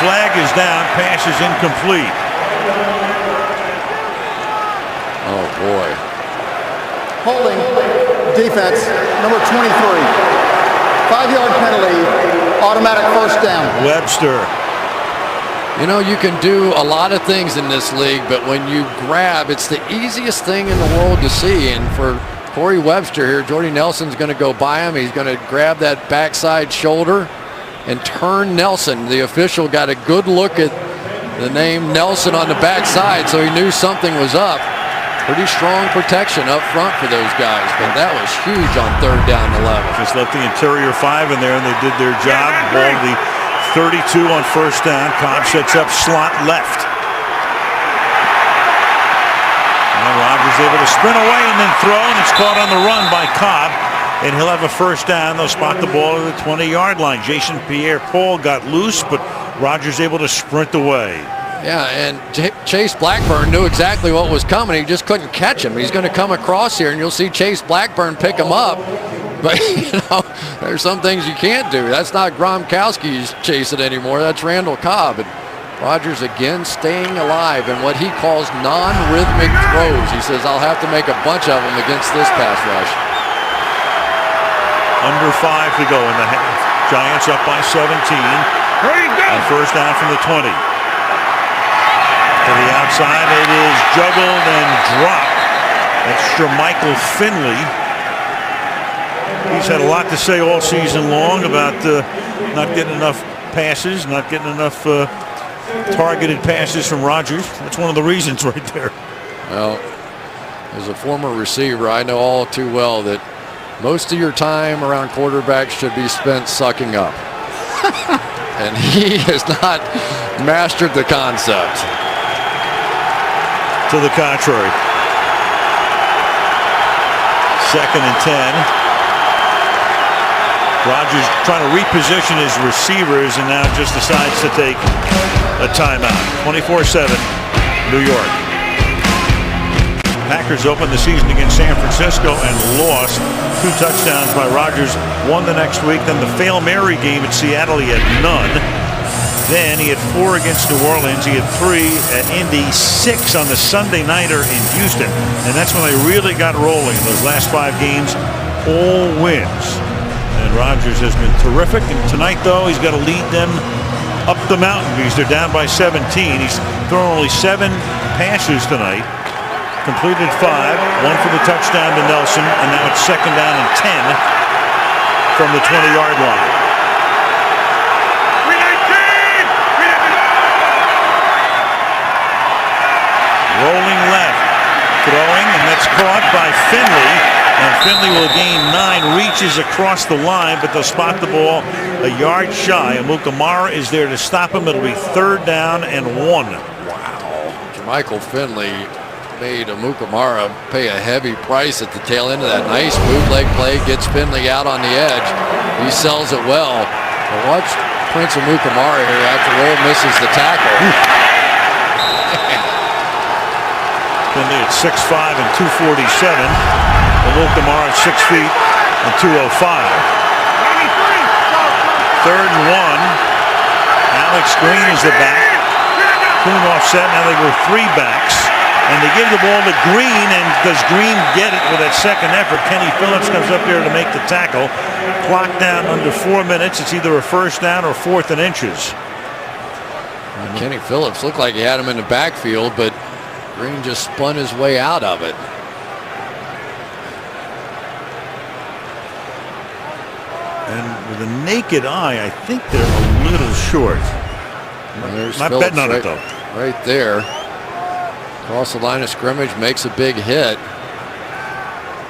Flag is down, pass is incomplete. Oh boy. Holding defense, number 23. 5-yard penalty, automatic first down. Webster. You know, you can do a lot of things in this league, but when you grab, it's the easiest thing in the world to see. And for Corey Webster here, Jordy Nelson's going to go by him. He's going to grab that backside shoulder and turn Nelson. The official got a good look at the name Nelson on the backside, so he knew something was up. Pretty strong protection up front for those guys, but that was huge on 3rd down and 11. Just left the interior 5 in there, and they did their job. Ball to the 32 on 1st down. Cobb sets up slot left. And Rodgers able to sprint away and then throw, and it's caught on the run by Cobb. And he'll have a 1st down. They'll spot the ball at the 20-yard line. Jason Pierre-Paul got loose, but Rodgers able to sprint away. Yeah, and Chase Blackburn knew exactly what was coming. He just couldn't catch him. He's going to come across here, and you'll see Chase Blackburn pick him up. But, you know, there's some things you can't do. That's not Gronkowski's chasing anymore. That's Randall Cobb. And Rodgers again staying alive in what he calls non-rhythmic throws. He says, I'll have to make a bunch of them against this pass rush. Under 5 to go in the half. Giants up by 17. There you go. And 1st down from the 20. To the outside, it is juggled and dropped. That's Jermichael Finley. He's had a lot to say all season long about not getting enough passes, not getting enough targeted passes from Rodgers. That's one of the reasons right there. Well, as a former receiver, I know all too well that most of your time around quarterbacks should be spent sucking up. And he has not mastered the concept. To the contrary. 2nd and 10. Rodgers trying to reposition his receivers and now just decides to take a timeout. 24-7, New York. Packers opened the season against San Francisco and lost. 2 touchdowns by Rodgers. Won the next week. Then the Fail Mary game at Seattle, he had none. Then he had 4 against New Orleans. He had 3 at Indy, 6 on the Sunday nighter in Houston. And that's when they really got rolling. Those last 5 games, all wins. And Rodgers has been terrific, and tonight, though, he's got to lead them up the mountain because they're down by 17. He's thrown only 7 passes tonight, completed 5, 1 for the touchdown to Nelson, and now it's 2nd down and 10 from the 20-yard line. Rolling left, throwing, and that's caught by Finley. And Finley will gain 9, reaches across the line, but they'll spot the ball a yard shy. Amukamara is there to stop him. It'll be 3rd down and 1. Wow. Michael Finley made Amukamara pay a heavy price at the tail end of that nice bootleg play. Gets Finley out on the edge. He sells it well. But watch Prince Amukamara here after Roll misses the tackle. Finley at 6'5" and 247. Amukamara at 6 feet and 205. 3rd and 1. Alex Green is the back. Coon offset. Now they go 3 backs. And they give the ball to Green. And does Green get it with that second effort? Kenny Phillips comes up there to make the tackle. Clock down under 4 minutes. It's either a 1st down or 4th and inches. Kenny Phillips looked like he had him in the backfield, but Green just spun his way out of it. And with a naked eye, I think they're a little short. Not Phillips betting on it, though. Right there. Across the line of scrimmage, makes a big hit.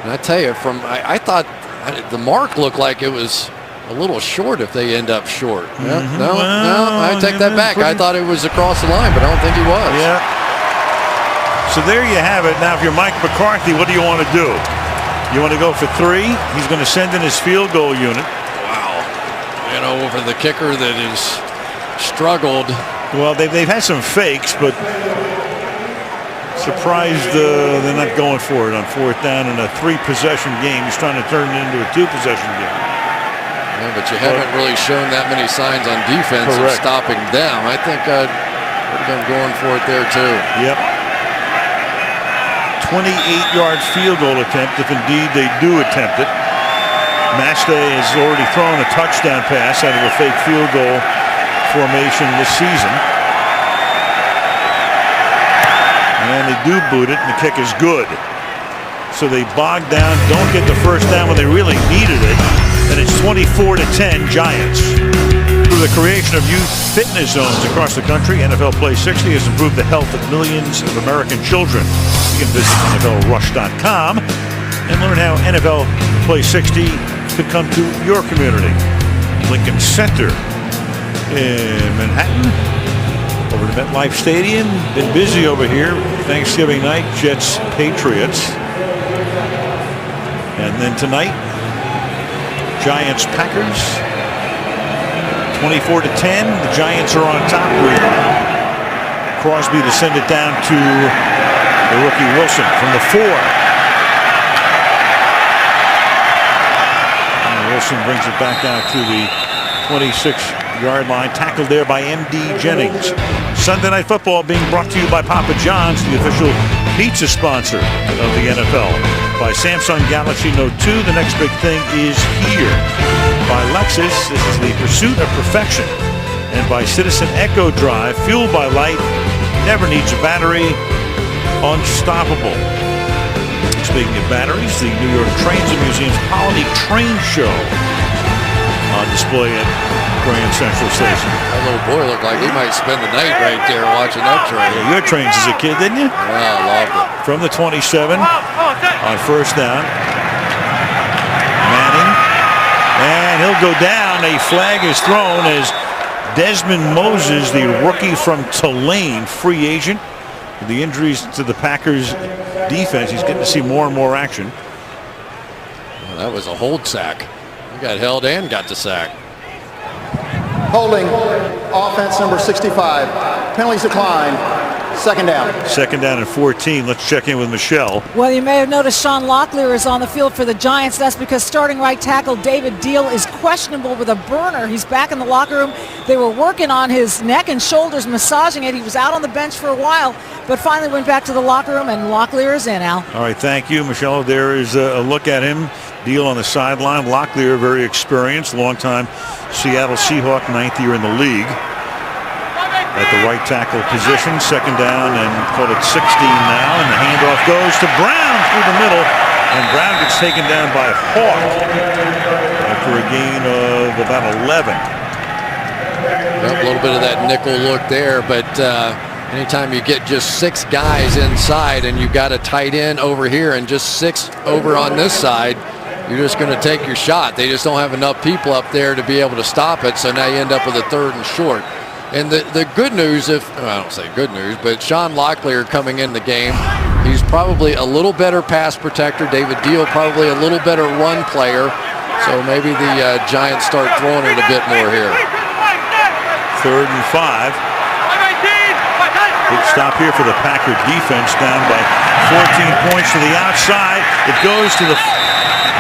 And I tell you, I thought the mark looked like it was a little short if they end up short. Mm-hmm. No, I take that back. I thought it was across the line, but I don't think he was. Yeah. So there you have it. Now, if you're Mike McCarthy, what do you want to do? You want to go for 3? He's going to send in his field goal unit. Wow. You know, for the kicker that has struggled. Well, they've had some fakes, but surprised they're not going for it on 4th down in a 3-possession game. He's trying to turn it into a 2-possession game. Yeah, but you haven't really shown that many signs on defense of stopping them. I think I'd have been going for it there, too. Yep. 28-yard field goal attempt, if indeed they do attempt it. Mastay has already thrown a touchdown pass out of a fake field goal formation this season. And they do boot it, and the kick is good. So they bog down, don't get the 1st down when they really needed it, and it's 24-10 Giants. Through the creation of youth fitness zones across the country, NFL Play 60 has improved the health of millions of American children. You can visit NFLRush.com and learn how NFL Play 60 could come to your community. Lincoln Center in Manhattan, over to MetLife Stadium. Been busy over here. Thanksgiving night, Jets, Patriots. And then tonight, Giants, Packers. 24-10. The Giants are on top with Crosby to send it down to the rookie Wilson from the 4. And Wilson brings it back out to the 26-yard line. Tackled there by M.D. Jennings. Sunday Night Football being brought to you by Papa John's, the official pizza sponsor of the NFL. By Samsung Galaxy Note 2, the next big thing is here. By Lexus, this is the pursuit of perfection. And by Citizen Echo Drive, fueled by light, never needs a battery, unstoppable. Speaking of batteries, the New York Trains and Museum's Holiday Train Show on display at Grand Central Station. That little boy looked like he might spend the night right there watching that train. Yeah, your trains as a kid, didn't you? Yeah, I loved it. From the 27 on 1st down. Manning. And he'll go down. A flag is thrown as Desmond Moses, the rookie from Tulane, free agent. With the injuries to the Packers defense, he's getting to see more and more action. Well, that was a hold sack. He got held and got the sack. Holding, offense number 65. Penalties declined. Second down. Second down and 14. Let's check in with Michelle. Well, you may have noticed Sean Locklear is on the field for the Giants. That's because starting right tackle David Deal is questionable with a burner. He's back in the locker room. They were working on his neck and shoulders, massaging it. He was out on the bench for a while, but finally went back to the locker room, and Locklear is in, Al. All right, thank you, Michelle. There is a look at him. Deal on the sideline. Locklear, very experienced, longtime Seattle Seahawk, 9th year in the league. At the right tackle position, second down and call it 16 now, and the handoff goes to Brown through the middle, and Brown gets taken down by Hawk after a gain of about 11. A little bit of that nickel look there, but anytime you get just 6 guys inside and you've got a tight end over here and just 6 over on this side, you're just going to take your shot. They just don't have enough people up there to be able to stop it, so now you end up with a 3rd and short. And the good news, I don't say good news, but Sean Locklear coming in the game, he's probably a little better pass protector. David Deal probably a little better run player. So maybe the Giants start throwing it a bit more here. 3rd and 5. Big stop here for the Packer defense, down by 14 points to the outside. It goes to the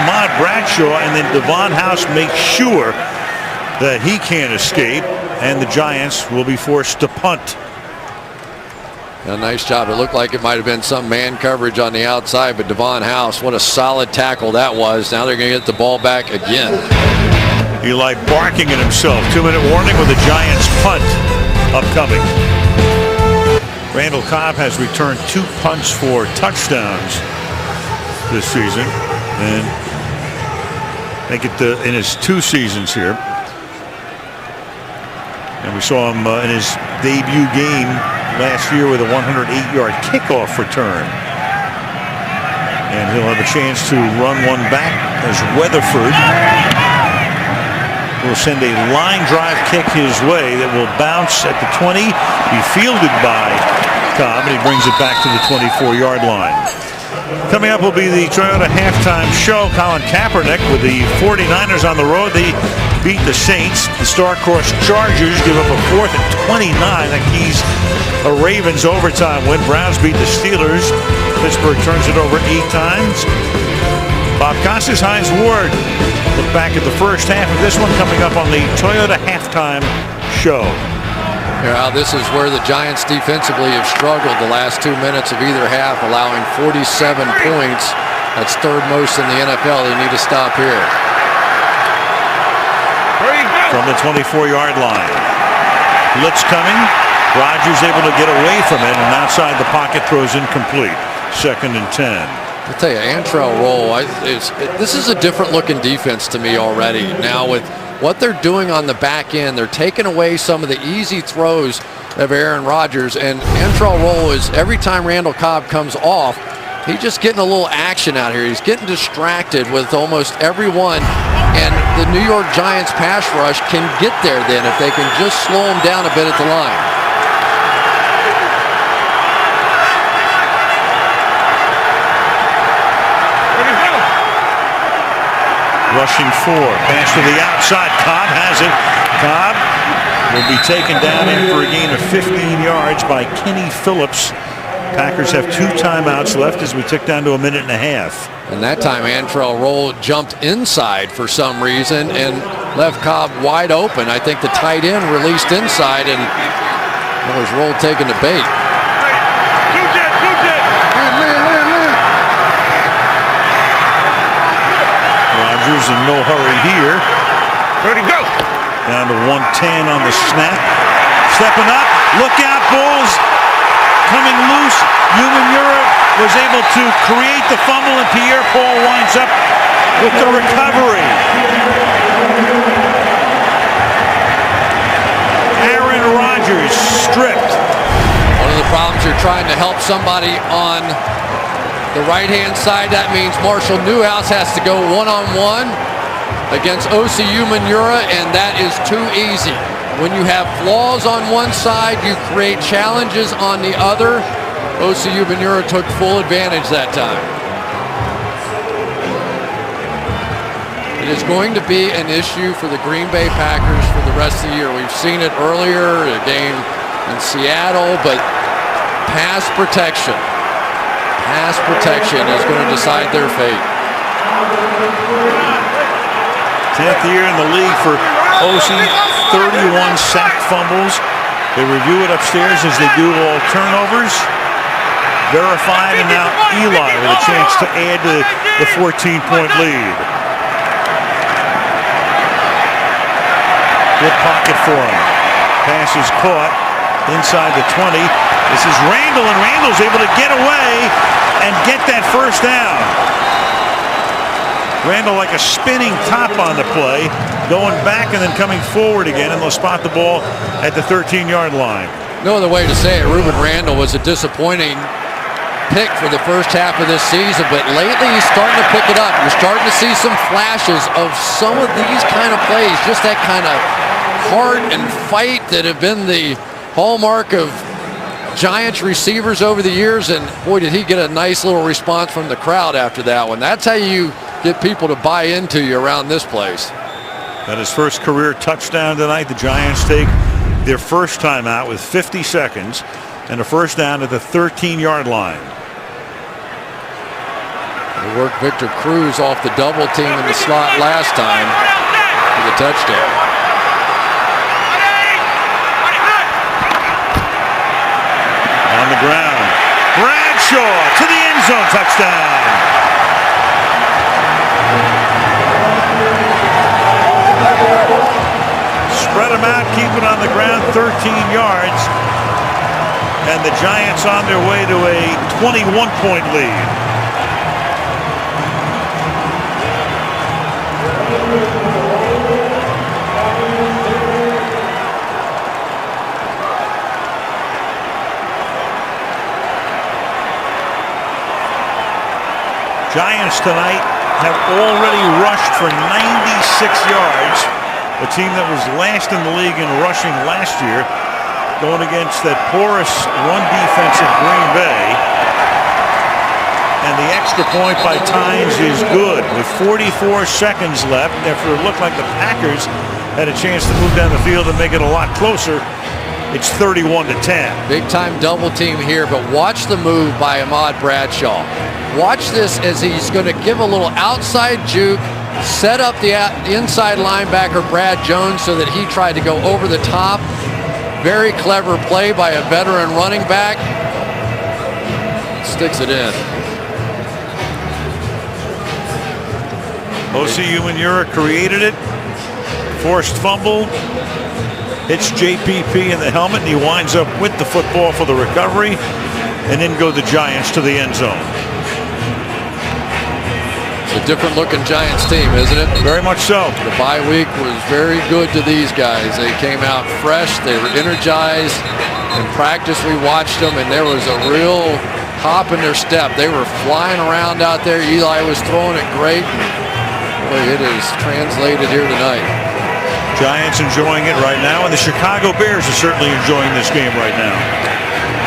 Ahmad Bradshaw, and then Devon House makes sure that he can't escape, and the Giants will be forced to punt. A nice job. It looked like it might have been some man coverage on the outside, but Devon House, what a solid tackle that was. Now they're going to get the ball back again. Eli barking at himself. 2-minute warning with the Giants punt upcoming. Randall Cobb has returned 2 punts for touchdowns this season, and make it in his 2 seasons here. And we saw him in his debut game last year with a 108-yard kickoff return. And he'll have a chance to run one back as Weatherford will send a line drive kick his way that will bounce at the 20, be fielded by Cobb, and he brings it back to the 24-yard line. Coming up will be the Toyota halftime show. Colin Kaepernick with the 49ers on the road. They beat the Saints. The star-crossed Chargers give up a 4th and 29. That keys a Ravens overtime win. Browns beat the Steelers. Pittsburgh turns it over 8 times. Bob Costas, Hines Ward look back at the first half of this one coming up on the Toyota halftime show. Yeah, this is where the Giants defensively have struggled the last 2 minutes of either half, allowing 47 points. That's 3rd most in the NFL. They need to stop here. From the 24-yard line. Blitz coming. Rodgers able to get away from it, and outside the pocket throws incomplete. 2nd and 10. I'll tell you, Antrell Roll, this is a different looking defense to me already. Now with what they're doing on the back end, they're taking away some of the easy throws of Aaron Rodgers, and Antrell Roll is, every time Randall Cobb comes off, he's just getting a little action out here. He's getting distracted with almost everyone, and the New York Giants pass rush can get there then if they can just slow him down a bit at the line. Rushing 4. Pass to the outside. Cobb has it. Cobb will be taken down after a gain of 15 yards by Kenny Phillips. Packers have 2 timeouts left as we tick down to a minute and a half. And that time Antrell Roll jumped inside for some reason and left Cobb wide open. I think the tight end released inside, and it was Roll taking the bait. Rodgers in no hurry here. Ready to go. Down to 110 on the snap. Stepping up. Look out, Bulls. Coming loose. Umenyiora was able to create the fumble, and Pierre Paul winds up with the recovery. Aaron Rodgers stripped. One of the problems, you're trying to help somebody on the right-hand side. That means Marshall Newhouse has to go one-on-one against Osi Umenyiora, and that is too easy. When you have flaws on one side, you create challenges on the other. Osi Umenyiora took full advantage that time. It is going to be an issue for the Green Bay Packers for the rest of the year. We've seen it earlier, a game in Seattle, but pass protection. Pass protection is going to decide their fate. 10th year in the league for Osi, 31 sack fumbles. They review it upstairs as they do all turnovers. Verified, and now Eli with a chance to add to the 14-point lead. Good pocket for him. Pass is caught inside the 20. This is Randall, and Randall's able to get away and get that first down. Randall like a spinning top on the play, going back and then coming forward again, and they'll spot the ball at the 13-yard line. No other way to say it. Rueben Randall was a disappointing pick for the first half of this season, but lately he's starting to pick it up. You're starting to see some flashes of some of these kind of plays, just that kind of heart and fight that have been the hallmark of Giants receivers over the years, and boy, did he get a nice little response from the crowd after that one. That's how you get people to buy into you around this place. Got his first career touchdown tonight. The Giants take their first time out with 50 seconds and a first down at the 13-yard line. They worked Victor Cruz off the double team in the slot last time for the touchdown. On the ground, Bradshaw to the end zone, touchdown. Spread them out, keep it on the ground, 13 yards. And the Giants on their way to a 21-point lead. Giants tonight have already rushed for 96 yards. A team that was last in the league in rushing last year, going against that porous run defense of Green Bay. And the extra point by Tynes is good with 44 seconds left after it looked like the Packers had a chance to move down the field and make it a lot closer. It's 31-10. Big time double team here, but watch the move by Ahmad Bradshaw. Watch this as he's going to give a little outside juke, set up the inside linebacker Brad Jones so that he tried to go over the top. Very clever play by a veteran running back. Sticks it in. Osi Umenyiora created it. Forced fumble. Hits JPP in the helmet, and he winds up with the football for the recovery. And then go the Giants to the end zone. It's a different looking Giants team, isn't it? Very much so. The bye week was very good to these guys. They came out fresh. They were energized. In practice, we watched them, and there was a real hop in their step. They were flying around out there. Eli was throwing it great. Boy, it is translated here tonight. Giants enjoying it right now, and the Chicago Bears are certainly enjoying this game right now.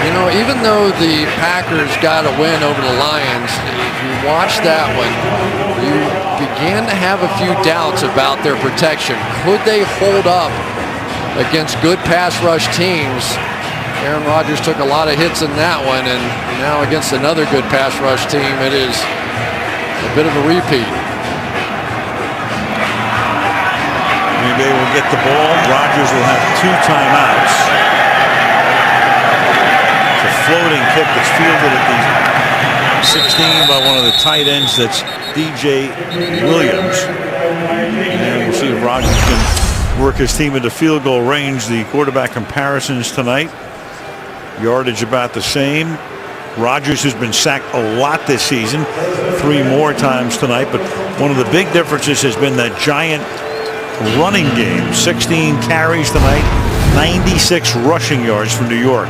You know, even though the Packers got a win over the Lions, if you watch that one, you began to have a few doubts about their protection. Could they hold up against good pass rush teams? Aaron Rodgers took a lot of hits in that one, and now against another good pass rush team, it is a bit of a repeat. Green Bay will get the ball. Rodgers will have 2 timeouts. Floating kick that's fielded at the 16 by one of the tight ends. That's DJ Williams. And we'll see if Rodgers can work his team into field goal range. The quarterback comparisons tonight. Yardage about the same. Rodgers has been sacked a lot this season, 3 more times tonight. But one of the big differences has been that Giant running game. 16 carries tonight, 96 rushing yards for New York.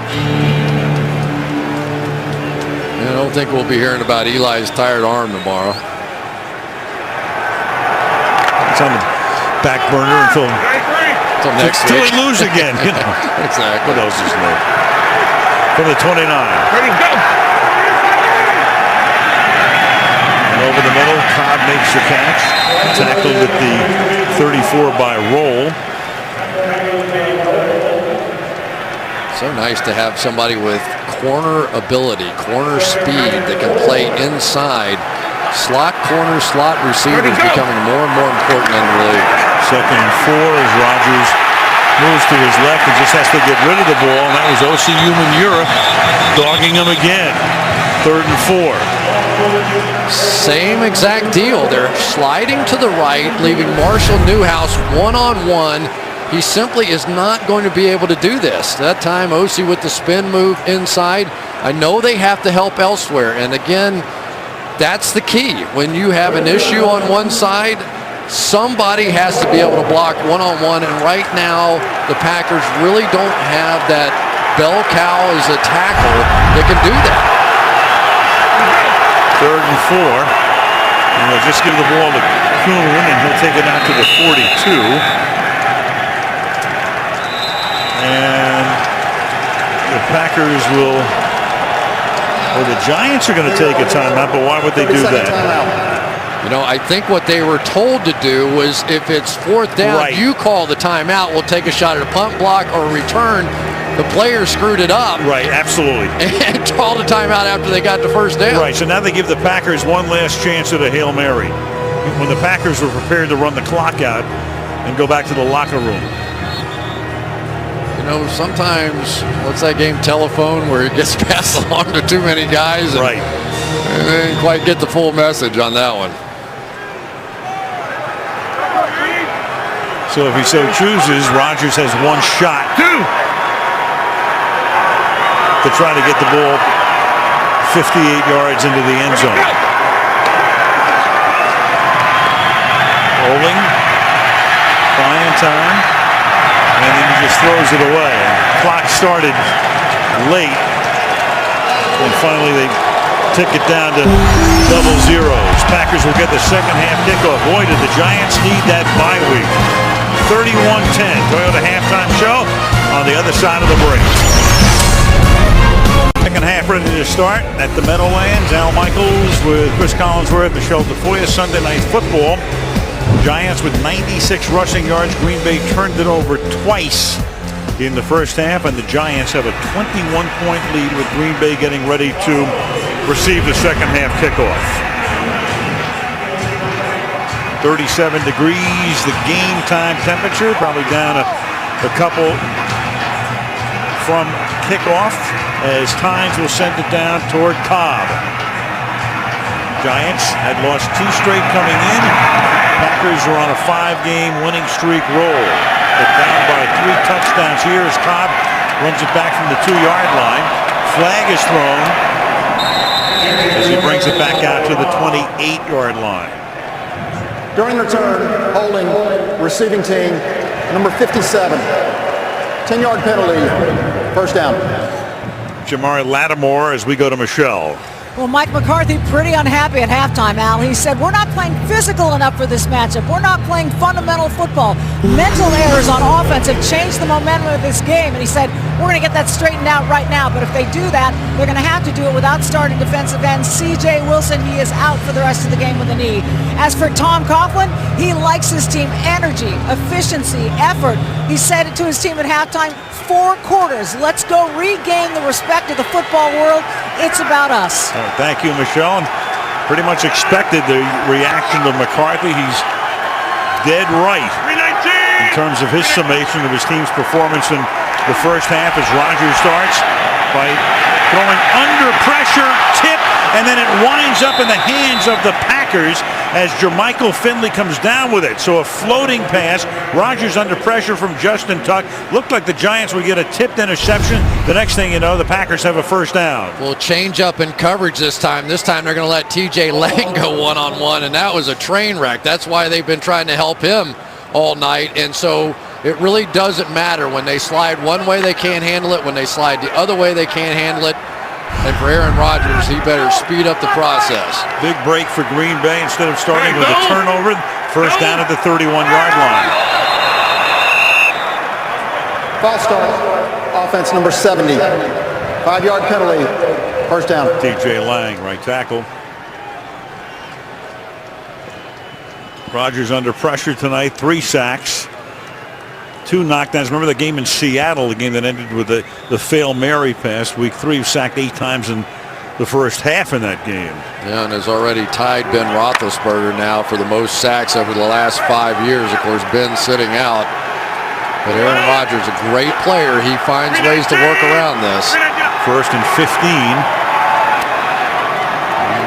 I don't think we'll be hearing about Eli's tired arm tomorrow. It's on the back burner until next week. Until we lose again. You know. Exactly. What else is new? From the 29. Ready, go! And over the middle, Cobb makes the catch. Tackled at the 34 by Roll. So nice to have somebody with corner ability, corner speed that can play inside. Slot corner, slot receiver is becoming more and more important in the league. 2nd and 4 as Rodgers moves to his left and just has to get rid of the ball. And that was OCU Manura dogging him again. 3rd and 4. Same exact deal. They're sliding to the right, leaving Marshall Newhouse one-on-one. He simply is not going to be able to do this. That time, OC with the spin move inside. I know they have to help elsewhere. And again, that's the key. When you have an issue on one side, somebody has to be able to block one-on-one. And right now, the Packers really don't have that bell cow as a tackle that can do that. 3rd and 4. And they'll just give the ball to Kuhn, and he'll take it out to the 42. And the Packers will, or the Giants are going to take a timeout, but why would they do that? You know, I think what they were told to do was if it's 4th down, you call the timeout, we'll take a shot at a punt block or a return. The players screwed it up. Right, absolutely. And called a timeout after they got the 1st down. Right, so now they give the Packers one last chance at a Hail Mary when the Packers were prepared to run the clock out and go back to the locker room. You know, sometimes, what's that game, Telephone, where it gets passed along to too many guys? And, right. And they didn't quite get the full message on that one. So if he so chooses, Rodgers has one shot to try to get the ball 58 yards into the end zone. Rolling, buying time, and then he just throws it away. Clock started late, and finally they tick it down to double zeros. Packers will get the 2nd half kickoff. Boy, did the Giants need that bye week. 31-10, Toyota halftime show on the other side of the break. 2nd half ready to start at the Meadowlands. Al Michaels with Chris Collinsworth, Michelle Tafoya. Sunday Night Football. Giants with 96 rushing yards. Green Bay turned it over twice in the 1st half, and the Giants have a 21-point lead with Green Bay getting ready to receive the 2nd half kickoff. 37 degrees, the game time temperature, probably down a couple from kickoff as Tynes will send it down toward Cobb. Giants had lost 2 straight coming in. Packers are on a 5-game winning streak roll. They're down by 3 touchdowns here as Cobb runs it back from the 2-yard line. Flag is thrown as he brings it back out to the 28-yard line. During return, holding receiving team number 57. 10-yard penalty, 1st down. Jamari Lattimore as we go to Michelle. Well, Mike McCarthy pretty unhappy at halftime, Al. He said, we're not playing physical enough for this matchup. We're not playing fundamental football. Mental errors on offense have changed the momentum of this game. And he said, we're going to get that straightened out right now. But if they do that, they're going to have to do it without starting defensive end C.J. Wilson. He is out for the rest of the game with a knee. As for Tom Coughlin, he likes his team energy, efficiency, effort. He said it to his team at halftime, 4 quarters. Let's go regain the respect of the football world. It's about us. Thank you, Michelle. Pretty much expected the reaction to McCarthy. He's dead right in terms of his summation of his team's performance in the 1st half as Rodgers starts by throwing under pressure, tip, and then it winds up in the hands of the Packers as Jermichael Finley comes down with it. So a floating pass. Rodgers under pressure from Justin Tuck. Looked like the Giants would get a tipped interception. The next thing you know, the Packers have a 1st down. Well, change up in coverage this time. This time they're going to let TJ Lang go one-on-one, and that was a train wreck. That's why they've been trying to help him all night. And so it really doesn't matter. When they slide one way, they can't handle it. When they slide the other way, they can't handle it. And for Aaron Rodgers, he better speed up the process. Big break for Green Bay instead of starting with a turnover. 1st down at the 31-yard line. False start. Offense number 70. 5-yard penalty. 1st down. TJ Lang, right tackle. Rodgers under pressure tonight. 3 sacks. 2 knockdowns. Remember the game in Seattle, the game that ended with the fail Mary pass. Week 3, sacked 8 times in the first half in that game. Yeah, and has already tied Ben Roethlisberger now for the most sacks over the last 5 years. Of course, Ben's sitting out. But Aaron Rodgers, a great player. He finds ways to work around this. 1st and 15.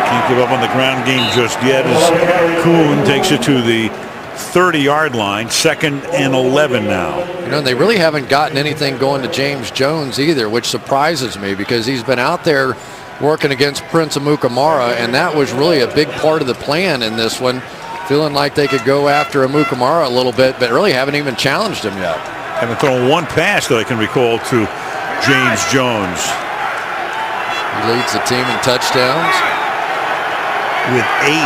Can't give up on the ground game just yet as Kuhn takes it to the 30-yard line. 2nd and 11 now. You know, they really haven't gotten anything going to James Jones either, which surprises me because he's been out there working against Prince Amukamara, and that was really a big part of the plan in this one. Feeling like they could go after Amukamara a little bit, but really haven't even challenged him yet. Haven't thrown one pass that I can recall to James Jones. He leads the team in touchdowns with 8.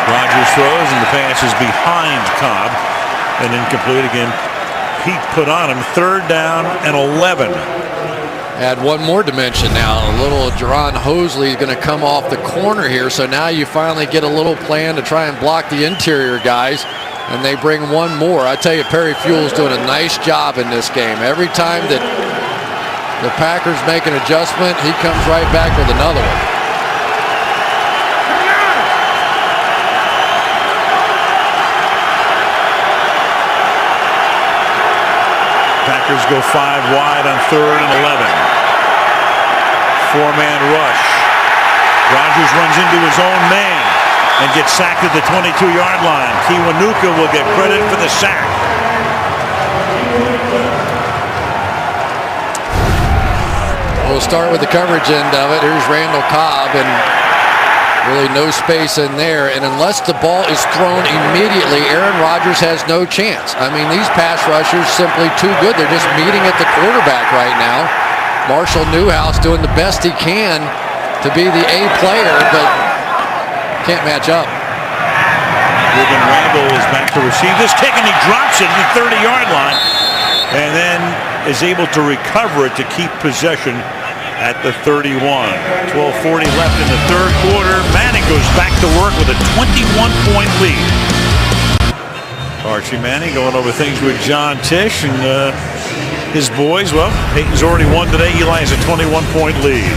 Rodgers throws, and the pass is behind Cobb and incomplete again. Pete put on him. 3rd down and 11. Add one more dimension now. A little Jaron Hosley is going to come off the corner here. So now you finally get a little plan to try and block the interior guys. And they bring one more. I tell you, Perry Fuel's doing a nice job in this game. Every time that the Packers make an adjustment, he comes right back with another one. Packers go 5 wide on 3rd and 11. 4-man rush. Rodgers runs into his own man and gets sacked at the 22-yard line. Kiwanuka will get credit for the sack. We'll start with the coverage end of it. Here's Randall Cobb, and really no space in there. And unless the ball is thrown immediately, Aaron Rodgers has no chance. I mean, these pass rushers simply too good. They're just meeting at the quarterback right now. Marshall Newhouse doing the best he can to be the A player, but can't match up. Ruben Randall is back to receive this kick, and he drops it at the 30-yard line and then is able to recover it to keep possession at the 31. 12:40 left in the 3rd quarter. Manning goes back to work with a 21-point lead. Archie Manning going over things with John Tisch and his boys. Well, Peyton's already won today. Eli has a 21-point lead.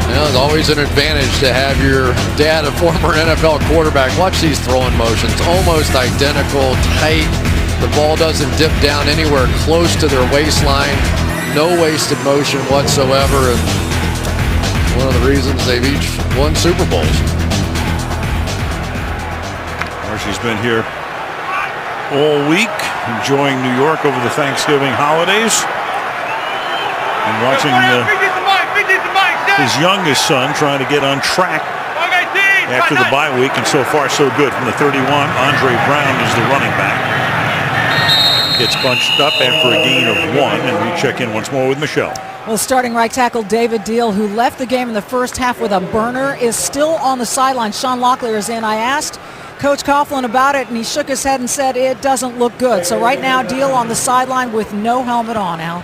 You know, it's always an advantage to have your dad, a former NFL quarterback. Watch these throwing motions. Almost identical, tight. The ball doesn't dip down anywhere close to their waistline. No wasted motion whatsoever, and one of the reasons they've each won Super Bowls. Archie's been here all week, enjoying New York over the Thanksgiving holidays, and watching his youngest son trying to get on track after the bye week, and so far so good. From the 31, Andre Brown is the running back. Gets bunched up after a gain of 1, and we check in once more with Michelle. Well, starting right tackle David Deal, who left the game in the first half with a burner, is still on the sideline. Sean Locklear is in. I asked Coach Coughlin about it, and he shook his head and said it doesn't look good. So right now, Deal on the sideline with no helmet on, Al.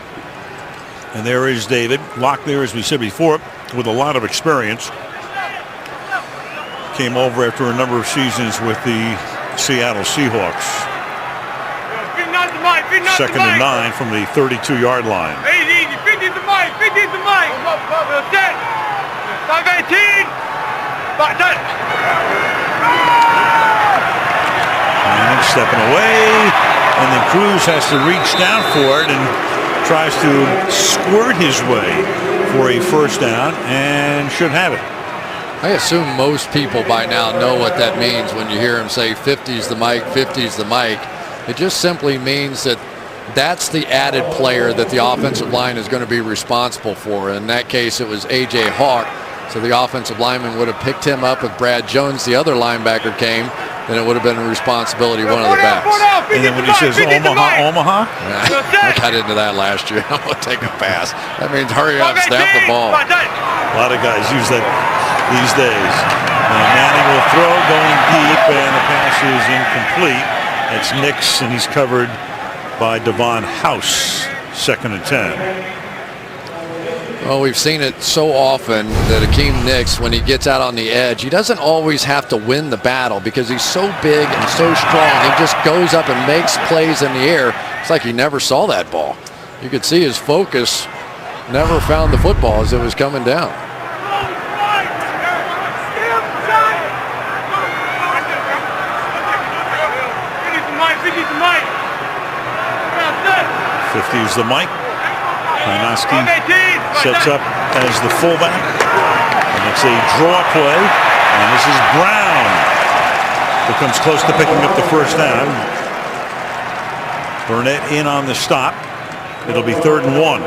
And there is David Locklear, as we said before, with a lot of experience. Came over after a number of seasons with the Seattle Seahawks. 2nd and 9 from the 32-yard line. And stepping away, and then Cruz has to reach down for it and tries to squirt his way for a 1st down and should have it. I assume most people by now know what that means when you hear him say 50's the mic, 50's the mic. It just simply means that that's the added player that the offensive line is going to be responsible for. In that case, it was A.J. Hawk. So the offensive lineman would have picked him up if Brad Jones, the other linebacker, came. Then it would have been a responsibility of one of the backs. And then when he says Omaha? I got into that last year. I'm going to take a pass. That means hurry up, snap the ball. A lot of guys use that these days. Manning will throw going deep, and the pass is incomplete. It's Nix, and he's covered by Devon House. 2nd and 10. Well, we've seen it so often that Akeem Nicks, when he gets out on the edge, he doesn't always have to win the battle because he's so big and so strong. He just goes up and makes plays in the air. It's like he never saw that ball. You could see his focus never found the football as it was coming down. Use the mic. Hynoski sets up as the fullback, and it's a draw play, and this is Brown who comes close to picking up the first down. Burnett in on the stop. It'll be 3rd and 1.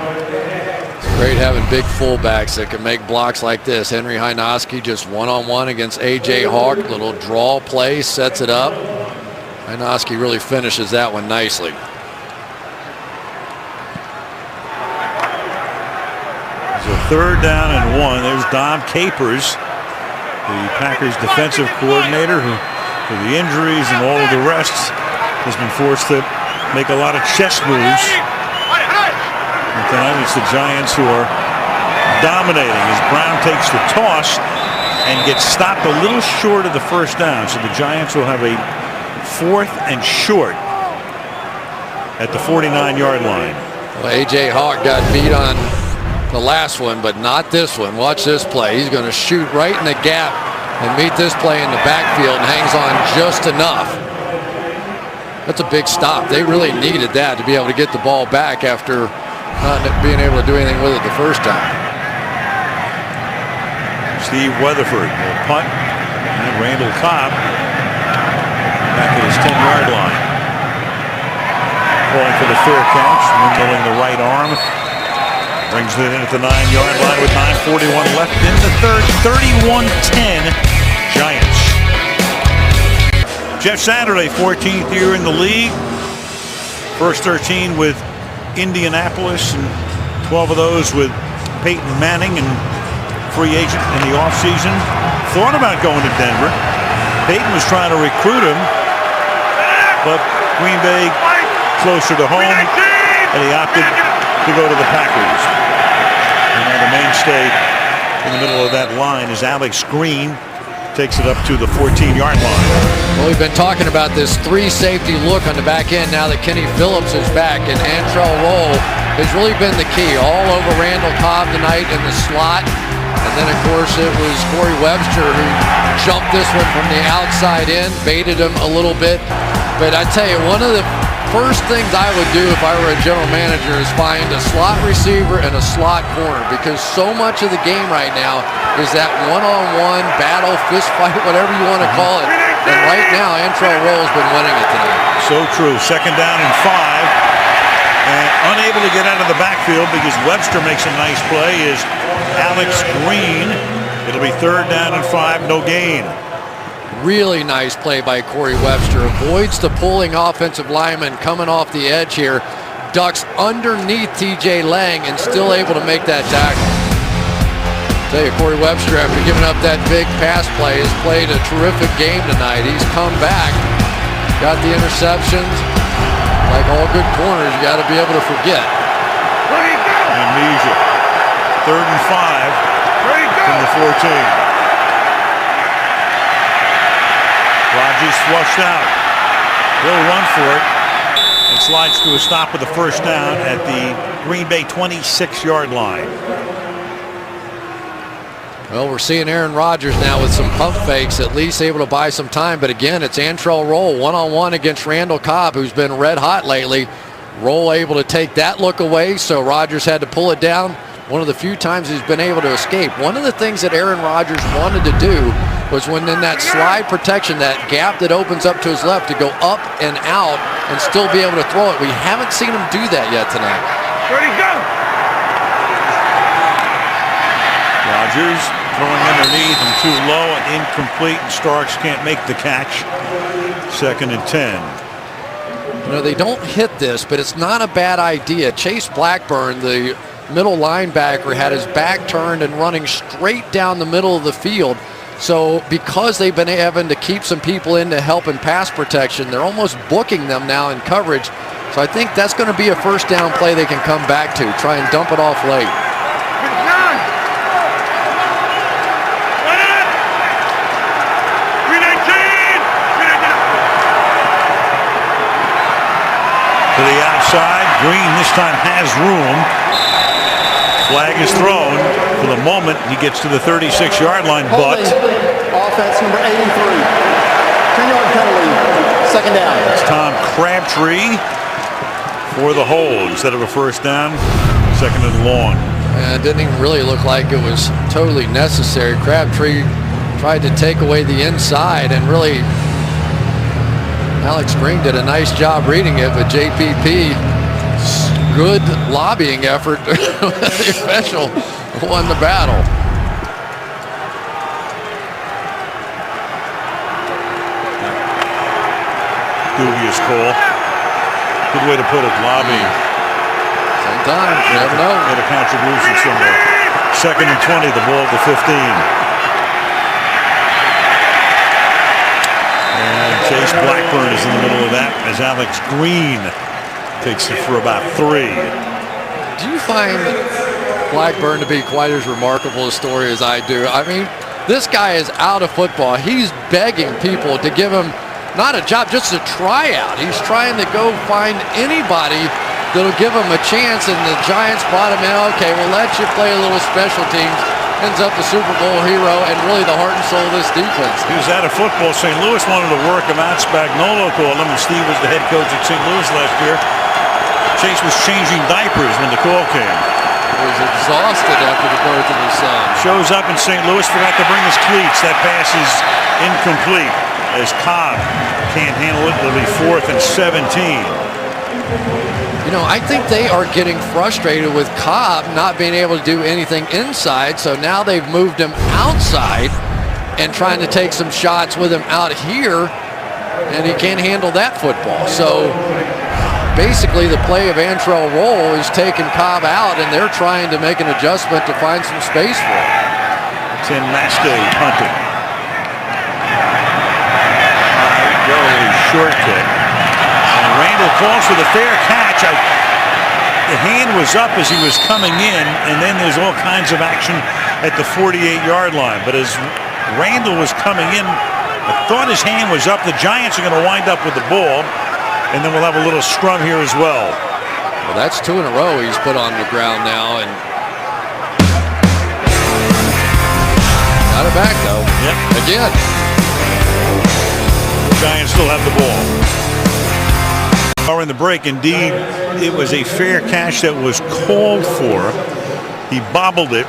It's great having big fullbacks that can make blocks like this. Henry Hynoski just one-on-one against A.J. Hawk. Little draw play, sets it up. Hynoski really finishes that one nicely. So 3rd down and 1. There's Dom Capers, the Packers defensive coordinator, who, with the injuries and all of the rest, has been forced to make a lot of chess moves. And tonight it's the Giants who are dominating as Brown takes the toss and gets stopped a little short of the first down. So the Giants will have a 4th and short at the 49-yard line. Well, A.J. Hawk got beat on the last one, but not this one. Watch this play. He's going to shoot right in the gap and meet this play in the backfield and hangs on just enough. That's a big stop. They really needed that to be able to get the ball back after not being able to do anything with it the first time. Steve Weatherford will punt, and Randall Cobb back at his 10-yard line. Calling for the fair catch, windmilling the right arm. Brings it in at the 9-yard line with 9:41 left in the third. 31-10 Giants. Jeff Saturday, 14th year in the league. First 13 with Indianapolis, and 12 of those with Peyton Manning, and free agent in the offseason. Thought about going to Denver. Peyton was trying to recruit him, but Green Bay closer to home, and he opted to go to the Packers. And now the mainstay in the middle of that line is Alex Green. Takes it up to the 14-yard line. Well, we've been talking about this 3-safety look on the back end now that Kenny Phillips is back, and Antrel Rolle has really been the key. All over Randall Cobb tonight in the slot. And then, of course, it was Corey Webster who jumped this one from the outside in, baited him a little bit. But I tell you, one of the first things I would do if I were a general manager is find a slot receiver and a slot corner, because so much of the game right now is that one-on-one battle, fist fight, whatever you want to call it. And right now, Antrel Rolle's been winning it tonight. So true. 2nd down and 5. And unable to get out of the backfield because Webster makes a nice play is Alex Green. It'll be 3rd down and 5, no gain. Really nice play by Corey Webster. Avoids the pulling offensive lineman coming off the edge here. Ducks underneath TJ Lang and still able to make that tackle. Tell you, Corey Webster, after giving up that big pass play, has played a terrific game tonight. He's come back, got the interceptions. Like all good corners, you got to be able to forget. Amnesia. 3rd and 5 from the 14. Rodgers flushed out. He'll run for it and slides to a stop with the first down at the Green Bay 26-yard line. Well, we're seeing Aaron Rodgers now with some pump fakes, at least able to buy some time. But again, it's Antrel Rolle one-on-one against Randall Cobb, who's been red hot lately. Rolle able to take that look away, so Rodgers had to pull it down. One of the few times he's been able to escape. One of the things that Aaron Rodgers wanted to do was when in that slide protection, that gap that opens up to his left, to go up and out and still be able to throw it. We haven't seen him do that yet tonight. Ready, go! Rodgers throwing underneath and too low and incomplete, and Starks can't make the catch. 2nd and 10. You know, they don't hit this, but it's not a bad idea. Chase Blackburn, the middle linebacker, had his back turned and running straight down the middle of the field. So because they've been having to keep some people in to help in pass protection, they're almost booking them now in coverage. So I think that's going to be a first down play they can come back to, try and dump it off late. Green this time has room. Flag is thrown. For the moment, he gets to the 36-yard line, but offense number 83. 10-yard penalty, second down. It's Tom Crabtree for the hold instead of a first down, second and long. And it didn't even really look like it was totally necessary. Crabtree tried to take away the inside, and really Alex Green did a nice job reading it, but JPP, good lobbying effort. The official won the battle. Dubious call. Good way to put it, lobbying. Sometimes, you never know. Made a contribution somewhere. Second and 20, the ball at the 15. And Chase Blackburn is in the middle of that as Alex Green takes it for about 3. Do you find Blackburn to be quite as remarkable a story as I do? I mean, this guy is out of football. He's begging people to give him not a job, just a tryout. He's trying to go find anybody that'll give him a chance, and the Giants bought him in. Okay, we'll let you play a little special teams. Ends up the Super Bowl hero and really the heart and soul of this defense. He was out of football. St. Louis wanted to work him out. Spagnuolo called him, and Steve was the head coach at St. Louis last year. Chase was changing diapers when the call came. He was exhausted after the birth of his son. Shows up in St. Louis, forgot to bring his cleats. That pass is incomplete as Cobb can't handle it. It'll be 4th and 17. You know, I think they are getting frustrated with Cobb not being able to do anything inside, so now they've moved him outside and trying to take some shots with him out here, and he can't handle that football. So basically the play of Antrell Roll is taking Cobb out, and they're trying to make an adjustment to find some space for him. Tim Mastay punting. Short kick. And Randall calls for the fair catch. The hand was up as he was coming in, and then there's all kinds of action at the 48-yard line. But as Randall was coming in, I thought his hand was up. The Giants are going to wind up with the ball, and then we'll have a little scrum here as well. Well, that's 2 in a row he's put on the ground now, and got it back though. Yep. Again. Giants still have the ball. In the break, indeed, it was a fair catch that was called for. He bobbled it,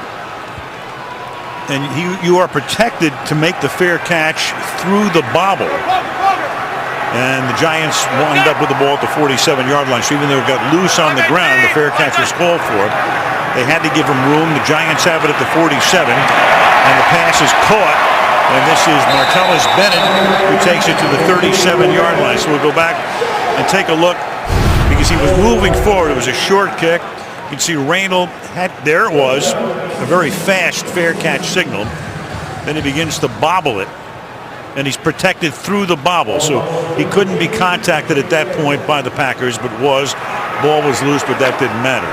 and you are protected to make the fair catch through the bobble. And the Giants wind up with the ball at the 47-yard line. So even though it got loose on the ground, the fair catch was called for. They had to give him room. The Giants have it at the 47, and the pass is caught. And this is Martellus Bennett who takes it to the 37-yard line. So we'll go back and take a look because he was moving forward. It was a short kick. You can see Randall there it was, a very fast fair catch signal. Then he begins to bobble it, and he's protected through the bobble. So he couldn't be contacted at that point by the Packers, but ball was loose, but that didn't matter.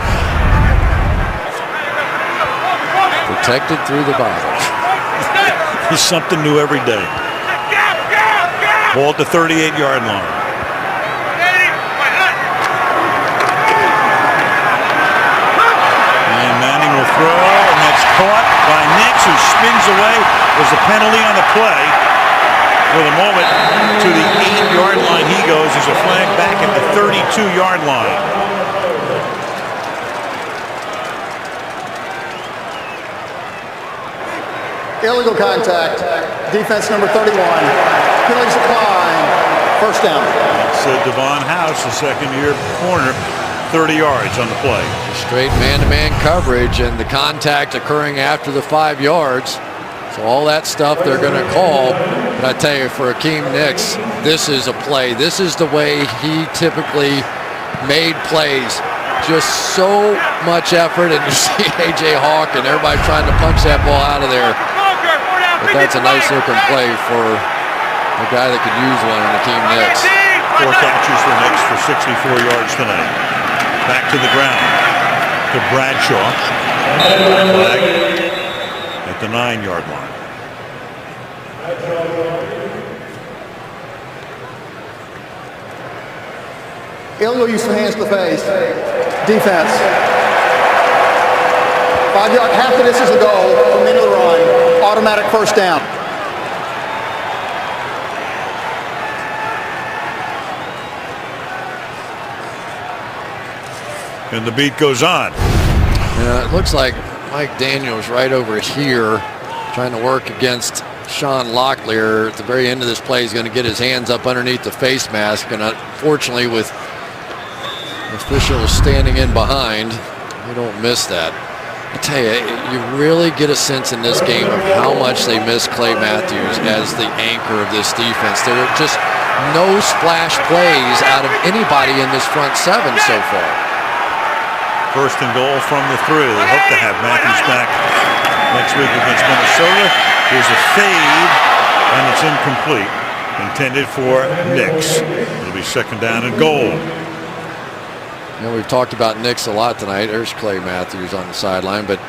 Protected through the bobble. It's something new every day. Ball at the 38-yard line. And Manning will throw, and that's caught by Nix, who spins away. There's a penalty on the play. For the moment, to the 8-yard line he goes. There's a flag back at the 32-yard line. Illegal contact. Defense number 31. Penalties applied. First down. It's Devon House, the second-year corner, 30 yards on the play. Straight man-to-man coverage, and the contact occurring after the 5 yards. So all that stuff they're going to call. But I tell you, for Akeem Nicks, this is a play. This is the way he typically made plays. Just so much effort, and you see A.J. Hawk and everybody trying to punch that ball out of there. But that's a nice looking play for a guy that could use one in Akeem Nicks. 4 catches for Nicks for 64 yards tonight. Back to the ground to Bradshaw. Flag at the 9-yard line. Illegal use of hands to the face. Defense. 5 yard, half of this is a goal from the end of the run. Automatic first down. And the beat goes on. It looks like Mike Daniels right over here trying to work against Sean Locklear. At the very end of this play, he's going to get his hands up underneath the face mask. And unfortunately, with officials standing in behind, you don't miss that. I tell you, you really get a sense in this game of how much they miss Clay Matthews as the anchor of this defense. There are just no splash plays out of anybody in this front seven so far. First and goal from the 3. They hope to have Matthews back next week against Minnesota. Here's a fade, and it's incomplete. Intended for Nix. It'll be second down and goal. You know, we've talked about Nix a lot tonight. There's Clay Matthews on the sideline, but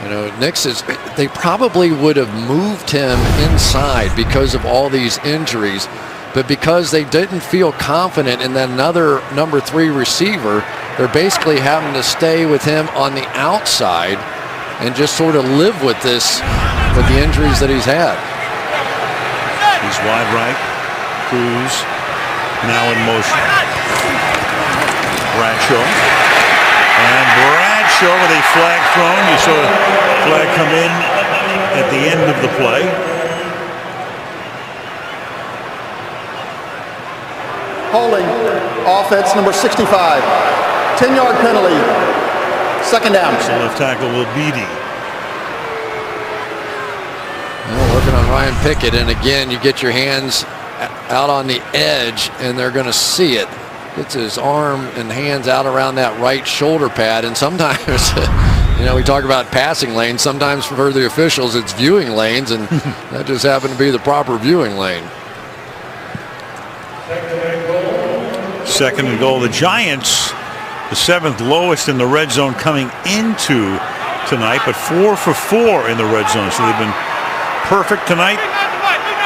you know, Nix is. They probably would have moved him inside because of all these injuries, but because they didn't feel confident in that another number 3 receiver, they're basically having to stay with him on the outside and just sort of live with this, with the injuries that he's had. He's wide right. Cruz now in motion. Bradshaw. And Bradshaw with a flag thrown. You saw a flag come in at the end of the play. Holding. Offense number 65. 10-yard penalty. Second down. So left tackle will Beatty. Working on Ryan Pickett, and again, you get your hands out on the edge, and they're going to see it. Gets his arm and hands out around that right shoulder pad, and sometimes, you know, we talk about passing lanes. Sometimes for the officials, it's viewing lanes, and that just happened to be the proper viewing lane. Second and goal. The Giants, the 7th lowest in the red zone coming into tonight, but 4 for 4 in the red zone. So they've been perfect tonight.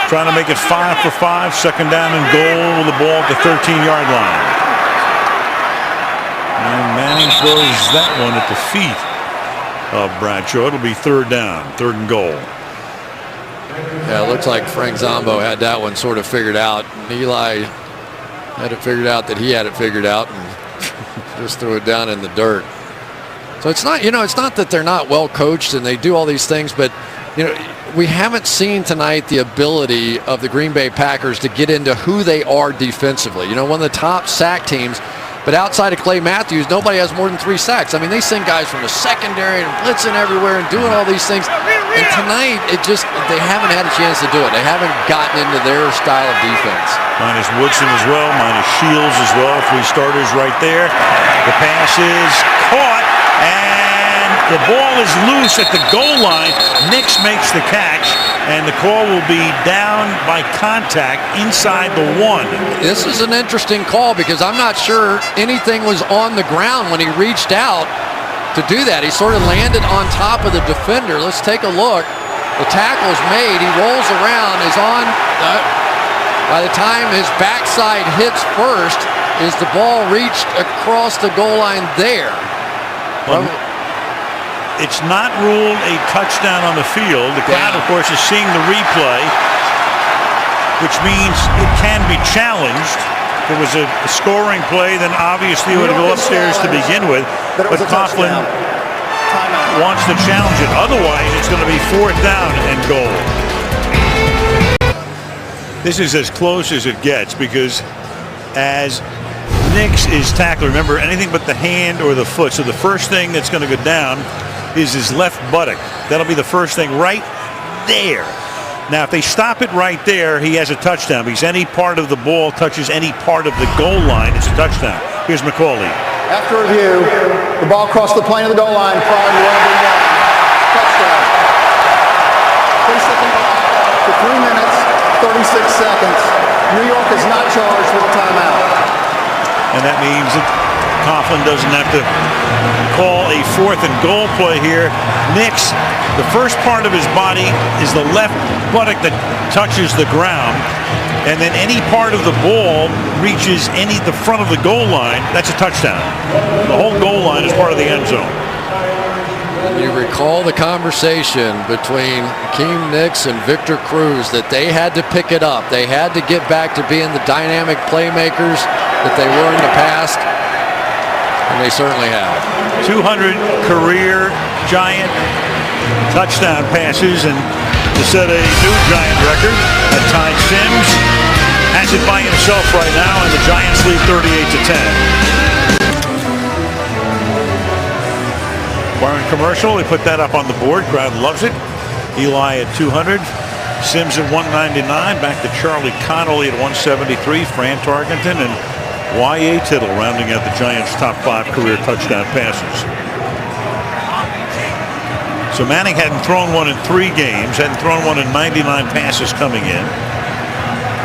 Trying to make it 5 for 5. Second down and goal with the ball at the 13-yard line. And Manning throws that one at the feet of Bradshaw. It'll be third down, third and goal. Yeah, it looks like Frank Zombo had that one sort of figured out. And Eli had it figured out that he had it figured out and just threw it down in the dirt. So it's not, you know, it's not that they're not well coached and they do all these things, but you know, we haven't seen tonight the ability of the Green Bay Packers to get into who they are defensively. You know, one of the top sack teams, but outside of Clay Matthews, nobody has more than 3 sacks. I mean, they send guys from the secondary and blitzing everywhere and doing all these things. And tonight, they haven't had a chance to do it. They haven't gotten into their style of defense. Minus Woodson as well, minus Shields as well. 3 starters right there. The pass is caught, and the ball is loose at the goal line. Nix makes the catch, and the call will be down by contact inside the 1. This is an interesting call because I'm not sure anything was on the ground when he reached out to do that. He sort of landed on top of the defender. Let's take a look. The tackle's made. He rolls around, is on. By the time his backside hits first, is the ball reached across the goal line there? Well, it's not ruled a touchdown on the field. The crowd, of course, is seeing the replay, which means it can be challenged. If it was a scoring play, then obviously it would go upstairs to begin with. But Coughlin wants to challenge it. Otherwise, it's going to be 4th down and goal. This is as close as it gets because as Nix is tackled, remember, anything but the hand or the foot. So the first thing that's going to go down is his left buttock. That'll be the first thing right there. Now, if they stop it right there, he has a touchdown because any part of the ball touches any part of the goal line, it's a touchdown. Here's McCauley. After review, the ball crossed the plane of the goal line prior to running down. Touchdown. 3 seconds to 3 minutes, 36 seconds. New York is not charged with a timeout. And that means that Coughlin doesn't have to call a 4th and goal play here. Nix, the first part of his body is the left buttock that touches the ground. and then any part of the ball reaches the front of the goal line, that's a touchdown. The whole goal line is part of the end zone. And you recall the conversation between Akeem Nicks and Victor Cruz that they had to pick it up. They had to get back to being the dynamic playmakers that they were in the past, and they certainly have. 200 career Giant touchdown passes, and to set a new Giant record, that Ty Sims has it by himself right now, and the Giants lead 38-10. Warren commercial, they put that up on the board. Crowd loves it. Eli at 200. Sims at 199. Back to Charlie Connolly at 173. Fran Tarkenton and Y.A. Tittle rounding out the Giants' top 5 career touchdown passes. So Manning hadn't thrown one in 3 games, hadn't thrown one in 99 passes coming in.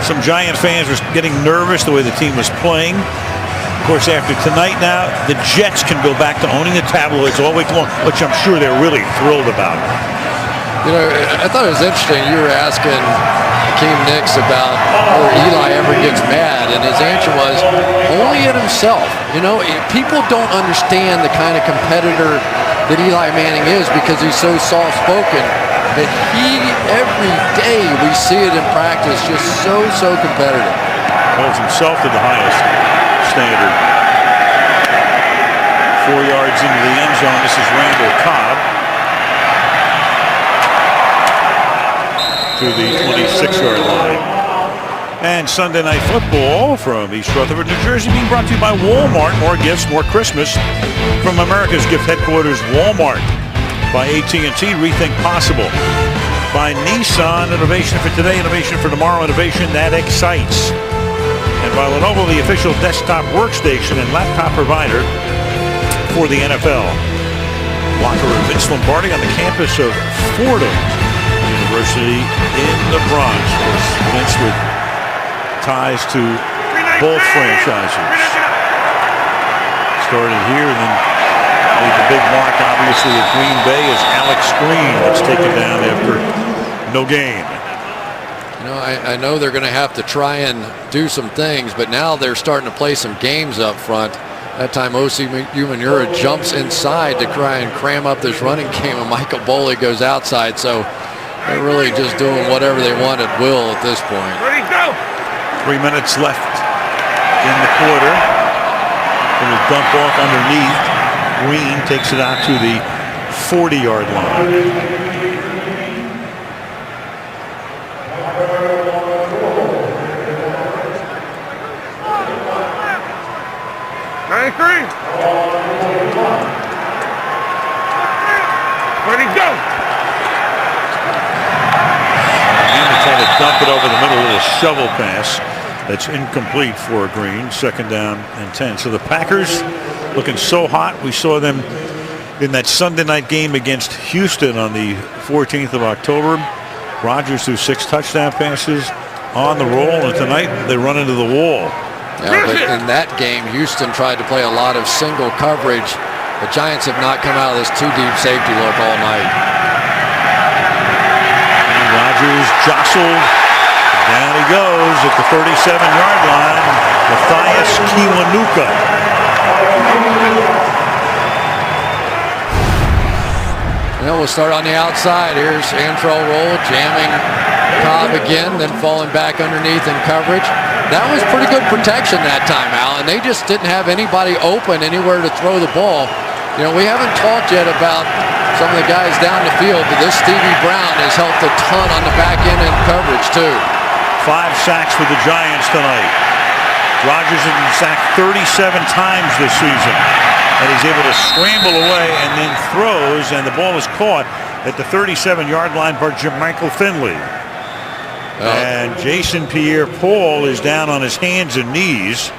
Some Giant fans were getting nervous the way the team was playing. Of course, after tonight now, the Jets can go back to owning the tabloids all week long, which I'm sure they're really thrilled about. You know, I thought it was interesting. You were asking Akeem Nicks about whether Eli ever gets mad, and his answer was only at himself. You know, people don't understand the kind of competitor that Eli Manning is because he's so soft-spoken. But every day we see it in practice, just so competitive. Holds himself to the highest standard. 4 yards into the end zone. This is Randall Cobb to the 26-yard line. And Sunday Night Football from East Rutherford, New Jersey, being brought to you by Walmart. More gifts, more Christmas from America's gift headquarters, Walmart. By AT&T, rethink possible. By Nissan, innovation for today, innovation for tomorrow, innovation that excites. And by Lenovo, the official desktop workstation and laptop provider for the NFL. Locker room, Vince Lombardi on the campus of Fordham University in the Bronx. Vince with ties to both franchises. Started here and then made the big mark, obviously, at Green Bay is Alex Green. That's taken down after no gain. You know, I know they're going to have to try and do some things, but now they're starting to play some games up front. That time, O.C. Umenyiora jumps inside to try and cram up this running game, and Michael Boley goes outside. So they're really just doing whatever they want at will at this point. Ready, go! 3 minutes left in the quarter. Going to dump off underneath. Green takes it out to the 40-yard line. Ready, go! And trying to dump it over the middle, a little shovel pass that's incomplete for Green. Second down and 10. So the Packers looking so hot. We saw them in that Sunday night game against Houston on the 14th of October. Rodgers threw 6 touchdown passes on the roll, and tonight they run into the wall. Yeah, but in that game, Houston tried to play a lot of single coverage. The Giants have not come out of this 2-deep safety look all night. And Rodgers jostled. Down he goes at the 37-yard line. Matthias Kiwanuka. Well, we'll start on the outside. Here's Antrel Roll jamming Cobb again, then falling back underneath in coverage. That was pretty good protection that time, Alan. They just didn't have anybody open anywhere to throw the ball. You know, we haven't talked yet about some of the guys down the field, but this Stevie Brown has helped a ton on the back end and coverage, too. 5 sacks for the Giants tonight. Rodgers has been sacked 37 times this season. And he's able to scramble away and then throws, and the ball is caught at the 37-yard line by Jermichael Finley. And Jason Pierre-Paul is down on his hands and knees.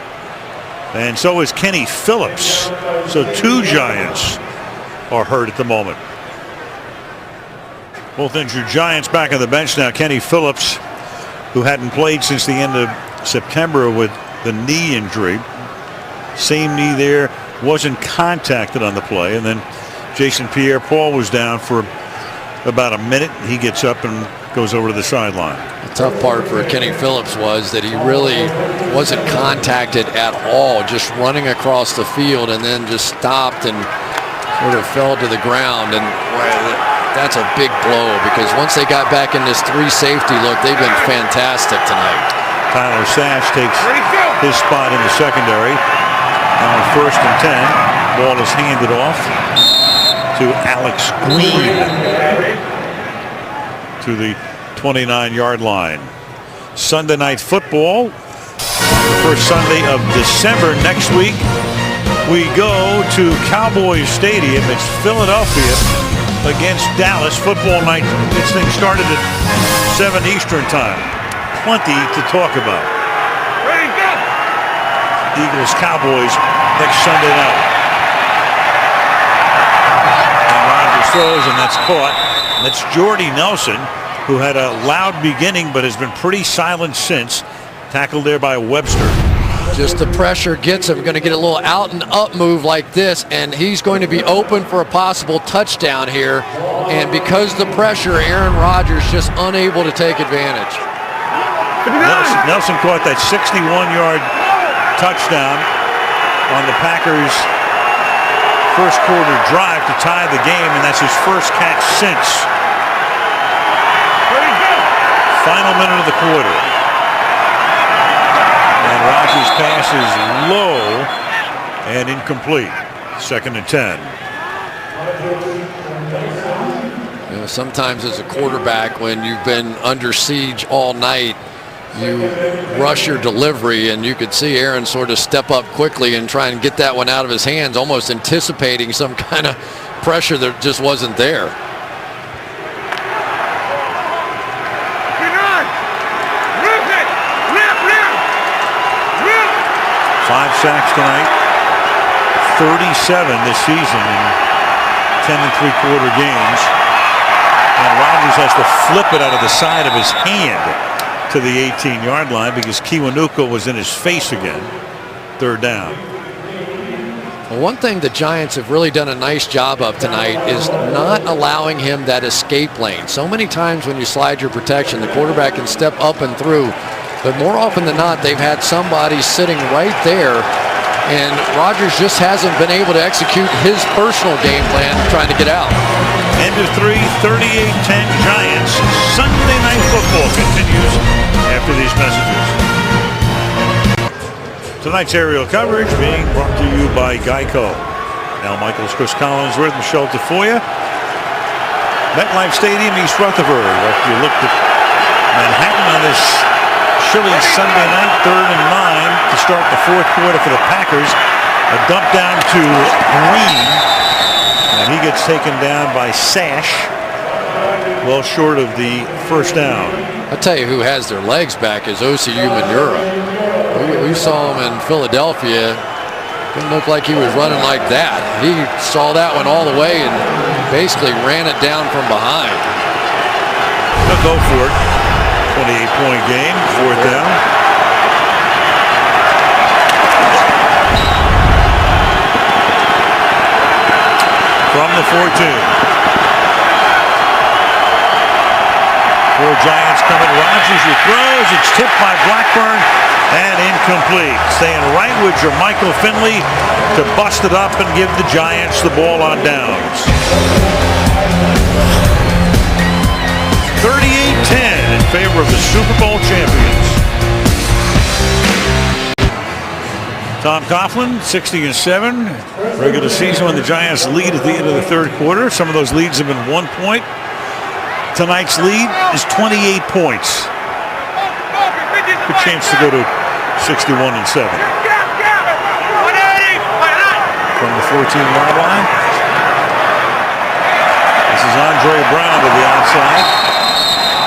And so is Kenny Phillips. So 2 Giants are hurt at the moment. Both injured Giants back on the bench now. Kenny Phillips, who hadn't played since the end of September with the knee injury. Same knee there. Wasn't contacted on the play. And then Jason Pierre-Paul was down for about a minute. He gets up and goes over to the sideline. The tough part for Kenny Phillips was that he really wasn't contacted at all, just running across the field and then just stopped and sort of fell to the ground. And that's a big blow because once they got back in this 3 safety look, they've been fantastic tonight. Tyler Sash takes his spot in the secondary. Now 1st and 10. Ball is handed off to Alex Green to the 29-yard line. Sunday Night Football, the first Sunday of December. Next week, we go to Cowboys Stadium. It's Philadelphia against Dallas. Football night. This thing started at 7 Eastern time. Plenty to talk about. Eagles Cowboys next Sunday night. And Rodgers throws, and that's caught. And that's Jordy Nelson, who had a loud beginning but has been pretty silent since. Tackled there by Webster. Just the pressure gets him. Going to get a little out and up move like this, and he's going to be open for a possible touchdown here. And because the pressure, Aaron Rodgers just unable to take advantage. Nelson caught that 61-yard touchdown on the Packers' first quarter drive to tie the game, and that's his first catch since. Final minute of the quarter. And Rodgers' pass is low and incomplete. 2nd and 10. You know, sometimes as a quarterback, when you've been under siege all night, you rush your delivery, and you could see Aaron sort of step up quickly and try and get that one out of his hands, almost anticipating some kind of pressure that just wasn't there. 5 sacks tonight, 37 this season in 10 3/4 games. And Rodgers has to flip it out of the side of his hand to the 18-yard line because Kiwanuka was in his face again. 3rd down. Well, one thing the Giants have really done a nice job of tonight is not allowing him that escape lane. So many times when you slide your protection, the quarterback can step up and through. But more often than not, they've had somebody sitting right there, and Rodgers just hasn't been able to execute his personal game plan trying to get out. End of 3, 38-10 Giants. Sunday Night Football continues after these messages. Tonight's aerial coverage being brought to you by Geico. Al Michaels, Chris Collinsworth, Michelle Tafoya. MetLife Stadium, East Rutherford. After you looked at Manhattan on this chilly Sunday night, 3rd and 9 to start the 4th quarter for the Packers. A dump down to Green, and he gets taken down by Sash, well short of the 1st down. I'll tell you who has their legs back is OCU Manura. We saw him in Philadelphia. Didn't look like he was running like that. He saw that one all the way and basically ran it down from behind. They'll go for it. 28-point game, 4th down. From the 14. 4 Giants coming. Rodgers who throws. It's tipped by Blackburn and incomplete. Staying right with Jermichael Finley to bust it up and give the Giants the ball on downs. 38-10 in favor of the Super Bowl champions. Tom Coughlin, 60-7. Regular season when the Giants lead at the end of the 3rd quarter. Some of those leads have been 1 point. Tonight's lead is 28 points. Good chance to go to 61-7. From the 14-yard line. This is Andre Brown to the outside.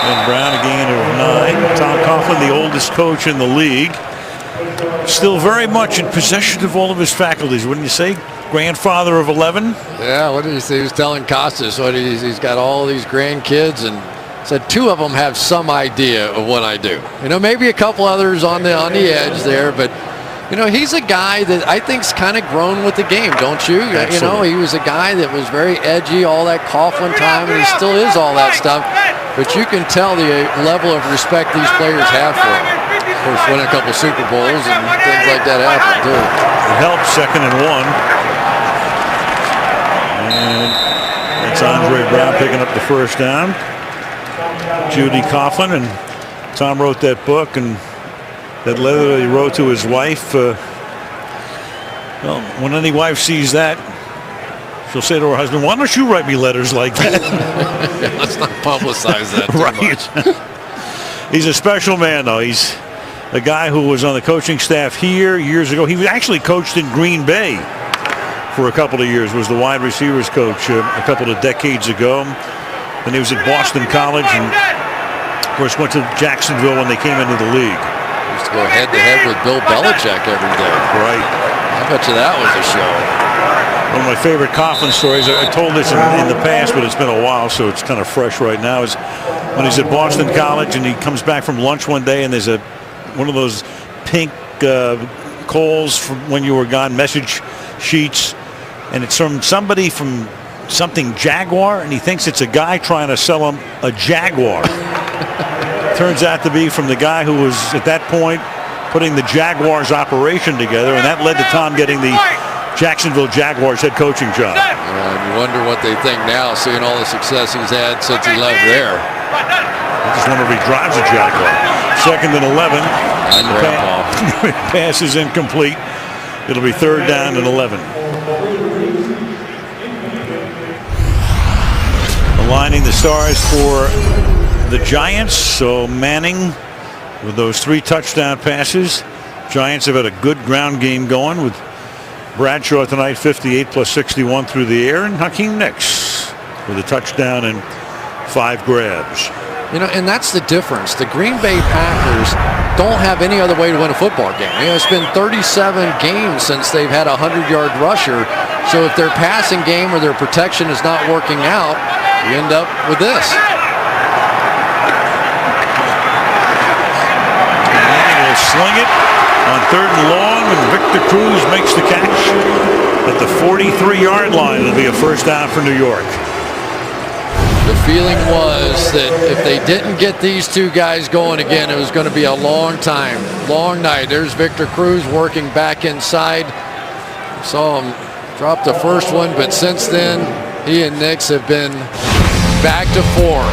And Brown a gain of 9. Tom Coughlin, the oldest coach in the league, still very much in possession of all of his faculties, wouldn't you say? Grandfather of 11. Yeah, what did he say? He was telling Costas what he's got all these grandkids, and said 2 of them have some idea of what I do. You know, maybe a couple others on the edge there, but you know, he's a guy that I think's kind of grown with the game, don't you? Absolutely. You know, he was a guy that was very edgy all that Coughlin time, and he still is all that stuff. but you can tell the level of respect these players have for him. Of course, winning a couple Super Bowls and things like that happen too. It helps, 2nd and 1. And that's Andre Brown picking up the first down. Judy Coughlin, and Tom wrote that book and that letter that he wrote to his wife. Well, when any wife sees that, she'll say to her husband, "Why don't you write me letters like that?" Let's not publicize that too much. He's a special man, though. He's a guy who was on the coaching staff here years ago. He actually coached in Green Bay for a couple of years, was the wide receivers coach a couple of decades ago. Then he was at Boston College and, of course, went to Jacksonville when they came into the league. Used to go head-to-head with Bill Belichick every day. Right. I bet you that was a show. One of my favorite Coughlin stories, I told this in the past, but it's been a while, so it's kind of fresh right now, is when he's at Boston College and he comes back from lunch one day and there's one of those pink Kohl's from when you were gone message sheets, and it's from somebody from something Jaguar, and he thinks it's a guy trying to sell him a Jaguar. Turns out to be from the guy who was at that point putting the Jaguars operation together, and that led to Tom getting the Jacksonville Jaguars head coaching job. And you wonder what they think now, seeing all the success he's had since he left there. I just wonder if he drives a Jaguar. 2nd and 11. And the pass is incomplete. It'll be 3rd down and 11. Aligning the stars for the Giants. So Manning with those 3 touchdown passes. Giants have had a good ground game going with Bradshaw tonight, 58 plus 61 through the air, and Hakeem Nicks with a touchdown and 5 grabs. You know, and that's the difference. The Green Bay Packers don't have any other way to win a football game. You know, it's been 37 games since they've had a 100-yard rusher. So if their passing game or their protection is not working out, you end up with this. Manning will sling it on 3rd and long, and Victor Cruz makes the catch at the 43-yard line. It'll be a first down for New York. The feeling was that if they didn't get these 2 guys going again, it was going to be a long time, long night. There's Victor Cruz working back inside. Saw him drop the first one, but since then, he and Nicks have been back to form.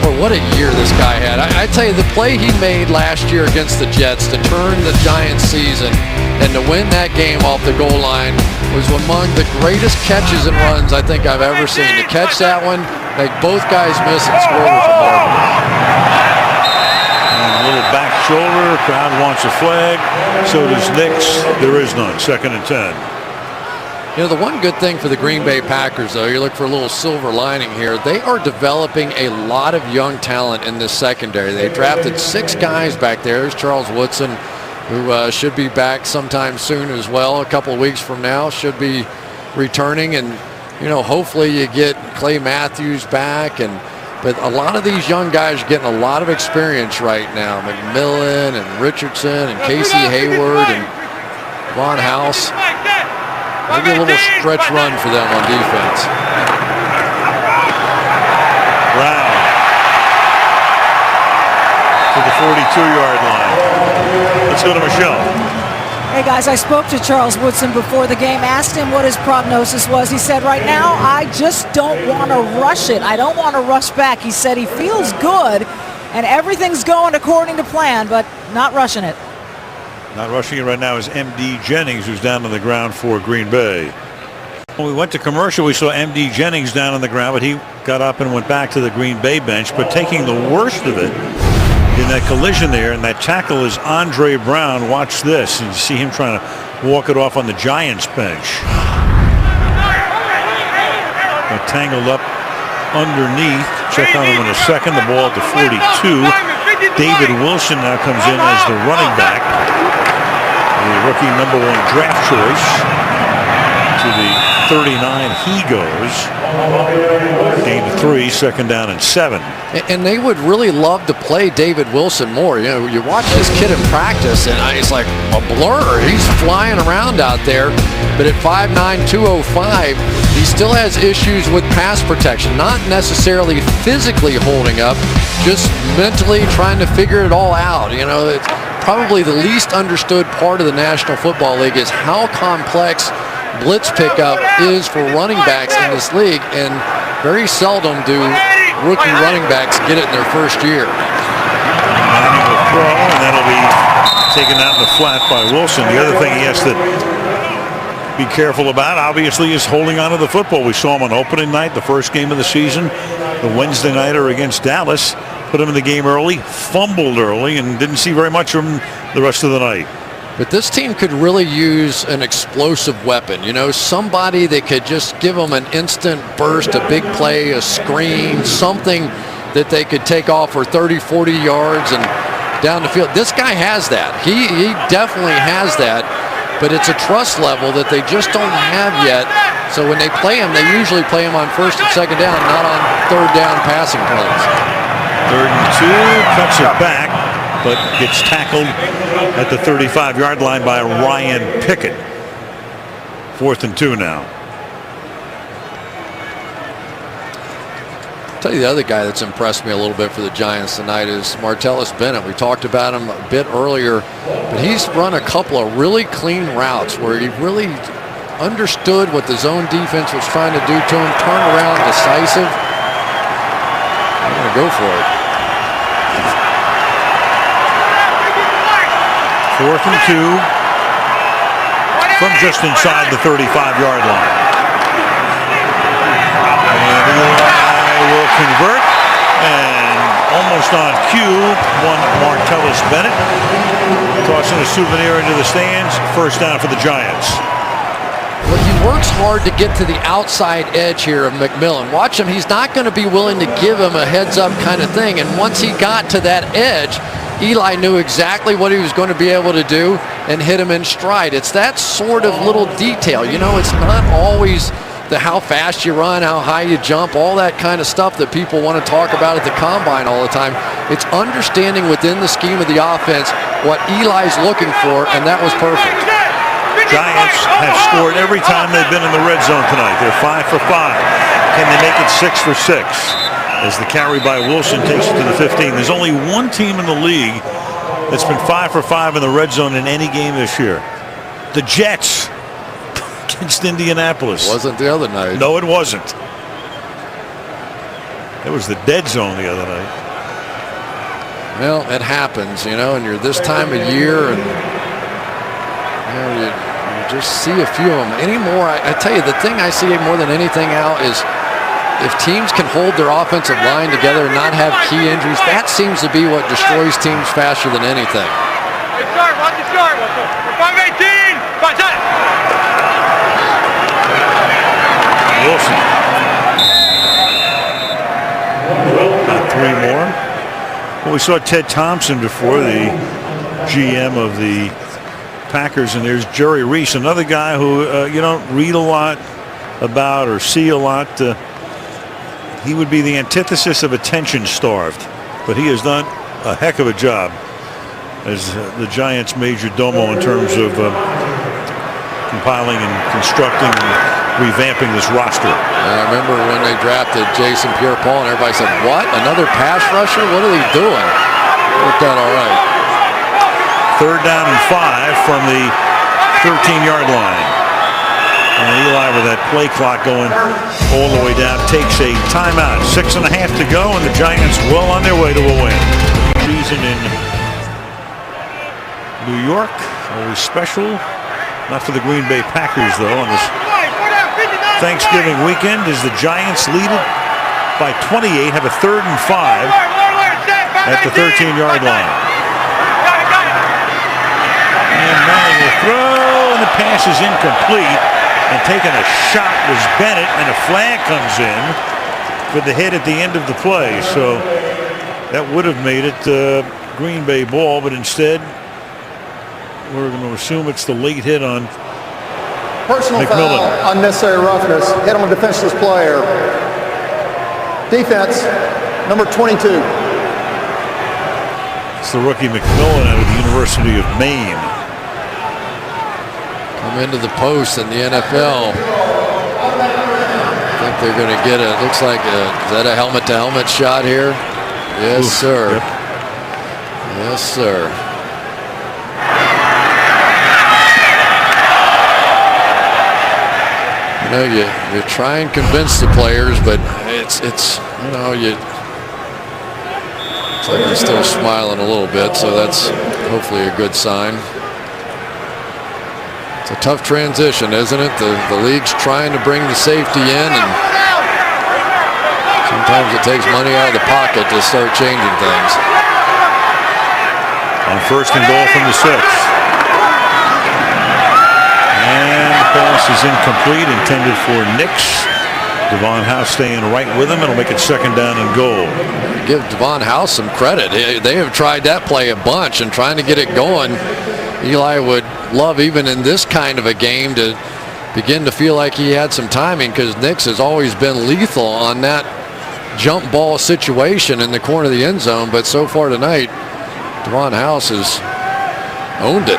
Boy, what a year this guy had. I tell you, the play he made last year against the Jets to turn the Giants season and to win that game off the goal line was among the greatest catches and runs I think I've ever seen. To catch that one, make both guys miss and score was remarkable. A little back shoulder. Crowd wants a flag. So does Nicks. There is none. 2nd and 10. You know, the one good thing for the Green Bay Packers, though, you look for a little silver lining here, they are developing a lot of young talent in this secondary. They drafted 6 guys back there. There's Charles Woodson, who should be back sometime soon as well. A couple of weeks from now should be returning. And, you know, hopefully you get Clay Matthews back. But a lot of these young guys are getting a lot of experience right now. McMillan and Richardson and Casey Hayward and Von House. Maybe a little stretch run for them on defense. Brown to the 42-yard line. Let's go to Michelle. Hey guys, I spoke to Charles Woodson before the game, asked him what his prognosis was. He said, right now, I just don't want to rush it. I don't want to rush back. He said he feels good and everything's going according to plan, but not rushing it. Not rushing it right now is M.D. Jennings, who's down on the ground for Green Bay. When we went to commercial, we saw M.D. Jennings down on the ground, but he got up and went back to the Green Bay bench. But taking the worst of it in that collision there, and that tackle is Andre Brown. Watch this, and you see him trying to walk it off on the Giants bench. Got tangled up underneath. Check on him in a second. The ball at the 42. David Wilson now comes in as the running back. The rookie #1 draft choice. To the 39 he goes. Gain of 3, 2nd down and 7. And they would really love to play David Wilson more. You know, you watch this kid in practice and it's like a blur. He's flying around out there. But at 5'9", 205, he's still has issues with pass protection, not necessarily physically holding up, just mentally trying to figure it all out. You know, it's probably the least understood part of the National Football League is how complex blitz pickup is for running backs in this league, and very seldom do rookie running backs get it in their first year. Manning will throw, and that'll be taken out in the flat by Wilson. The other thing he has to be careful about, obviously, is holding on to the football. We saw him on opening night, the first game of the season, the Wednesday nighter against Dallas. Put him in the game early, fumbled early, and didn't see very much from the rest of the night. But this team could really use an explosive weapon, you know, somebody that could just give them an instant burst, a big play, a screen, something that they could take off for 30, 40 yards and down the field. This guy has that. He definitely has that, but it's a trust level that they just don't have yet. So when they play him, they usually play him on first and second down, not on third down passing plays. 3rd and 2, cuts it back, but gets tackled at the 35-yard line by Ryan Pickett. 4th and 2 now. I'll tell you the other guy that's impressed me a little bit for the Giants tonight is Martellus Bennett. We talked about him a bit earlier, but he's run a couple of really clean routes where he really understood what the zone defense was trying to do to him, turned around decisive. I'm going to go for it. 4th and 2 from just inside the 35-yard line. And Eli will convert, and almost on cue, one Martellus Bennett tossing a souvenir into the stands. First down for the Giants. Well, he works hard to get to the outside edge here of McMillan. Watch him. He's not going to be willing to give him a heads-up kind of thing. And once he got to that edge, Eli knew exactly what he was going to be able to do and hit him in stride. It's that sort of little detail. You know, it's not always the how fast you run, how high you jump, all that kind of stuff that people want to talk about at the combine all the time. It's understanding within the scheme of the offense what Eli's looking for, and that was perfect. Giants have scored every time they've been in the red zone tonight. They're 5 for 5. Can they make it 6 for 6? As the carry by Wilson takes it to the 15. There's only one team in the league that's been 5 for 5 in the red zone in any game this year. The Jets against Indianapolis. Wasn't the other night. No, it wasn't. It was the dead zone the other night. Well, it happens, you know, and you're this time of year, and you know, you just see a few of them anymore. I tell you, the thing I see more than anything out is if teams can hold their offensive line together and not have key injuries, that seems to be what destroys teams faster than anything. Wilson. Got 3 more. Well, we saw Ted Thompson before, the GM of the Packers, and there's Jerry Reese, another guy who you don't read a lot about or see a lot. He would be the antithesis of attention-starved, but he has done a heck of a job as the Giants' major domo in terms of compiling and constructing and revamping this roster. I remember when they drafted Jason Pierre-Paul, and everybody said, "What? Another pass rusher? What are they doing?" Worked out all right. 3rd down and 5 from the 13-yard line. And Eli, with that play clock going all the way down, takes a timeout. 6.5 to go, and the Giants well on their way to a win. Season in New York, always special. Not for the Green Bay Packers, though, on this Thanksgiving weekend, as the Giants lead it by 28, have a 3rd and 5 at the 13-yard line. And Manning will throw, and the pass is incomplete. And taking a shot was Bennett, and a flag comes in for the hit at the end of the play. So that would have made it Green Bay ball, but instead we're going to assume it's the late hit on Personal McMillan. Foul, unnecessary roughness, hit on a defenseless player. Defense, number 22. It's the rookie McMillan out of the University of Maine. Come into the post in the NFL. think they're going to get a, looks like is that a helmet-to-helmet shot here? Yes, sir. Yep. Yes, sir. You know, you try and convince the players, but it's you know, it's like they're still smiling a little bit, so that's hopefully a good sign. It's a tough transition, isn't it? The league's trying to bring the safety in, and sometimes it takes money out of the pocket to start changing things. On first and goal from the 6. And the pass is incomplete, intended for Nix. Devon House staying right with him. It'll make it second down and goal. Give Devon House some credit. They have tried that play a bunch and trying to get it going. Eli would love, even in this kind of a game, to begin to feel like he had some timing, because Nix has always been lethal on that jump ball situation in the corner of the end zone. But so far tonight, Devon House has owned it.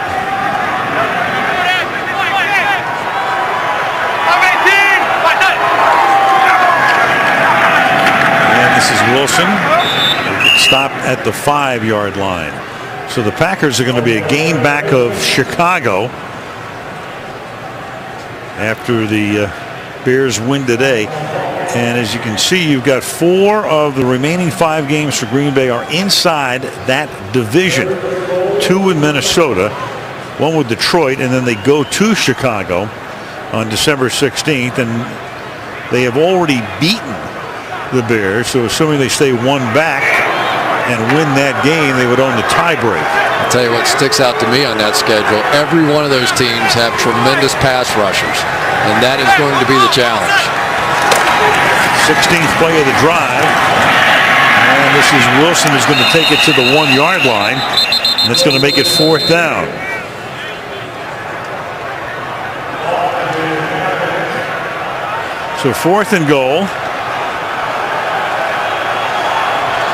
And this is Wilson. Stopped at the 5-yard line. So the Packers are going to be a gain back of Chicago after the Bears win today. And as you can see, you've got 4 of the remaining 5 games for Green Bay are inside that division. 2 in Minnesota, 1 with Detroit, and then they go to Chicago on December 16th. And they have already beaten the Bears. So assuming they stay 1 back and win that game, they would own the tiebreak. I'll tell you what sticks out to me on that schedule. Every one of those teams have tremendous pass rushers, and that is going to be the challenge. 16th play of the drive, and this is Wilson is going to take it to the 1-yard line, and that's going to make it 4th down. So 4th and goal.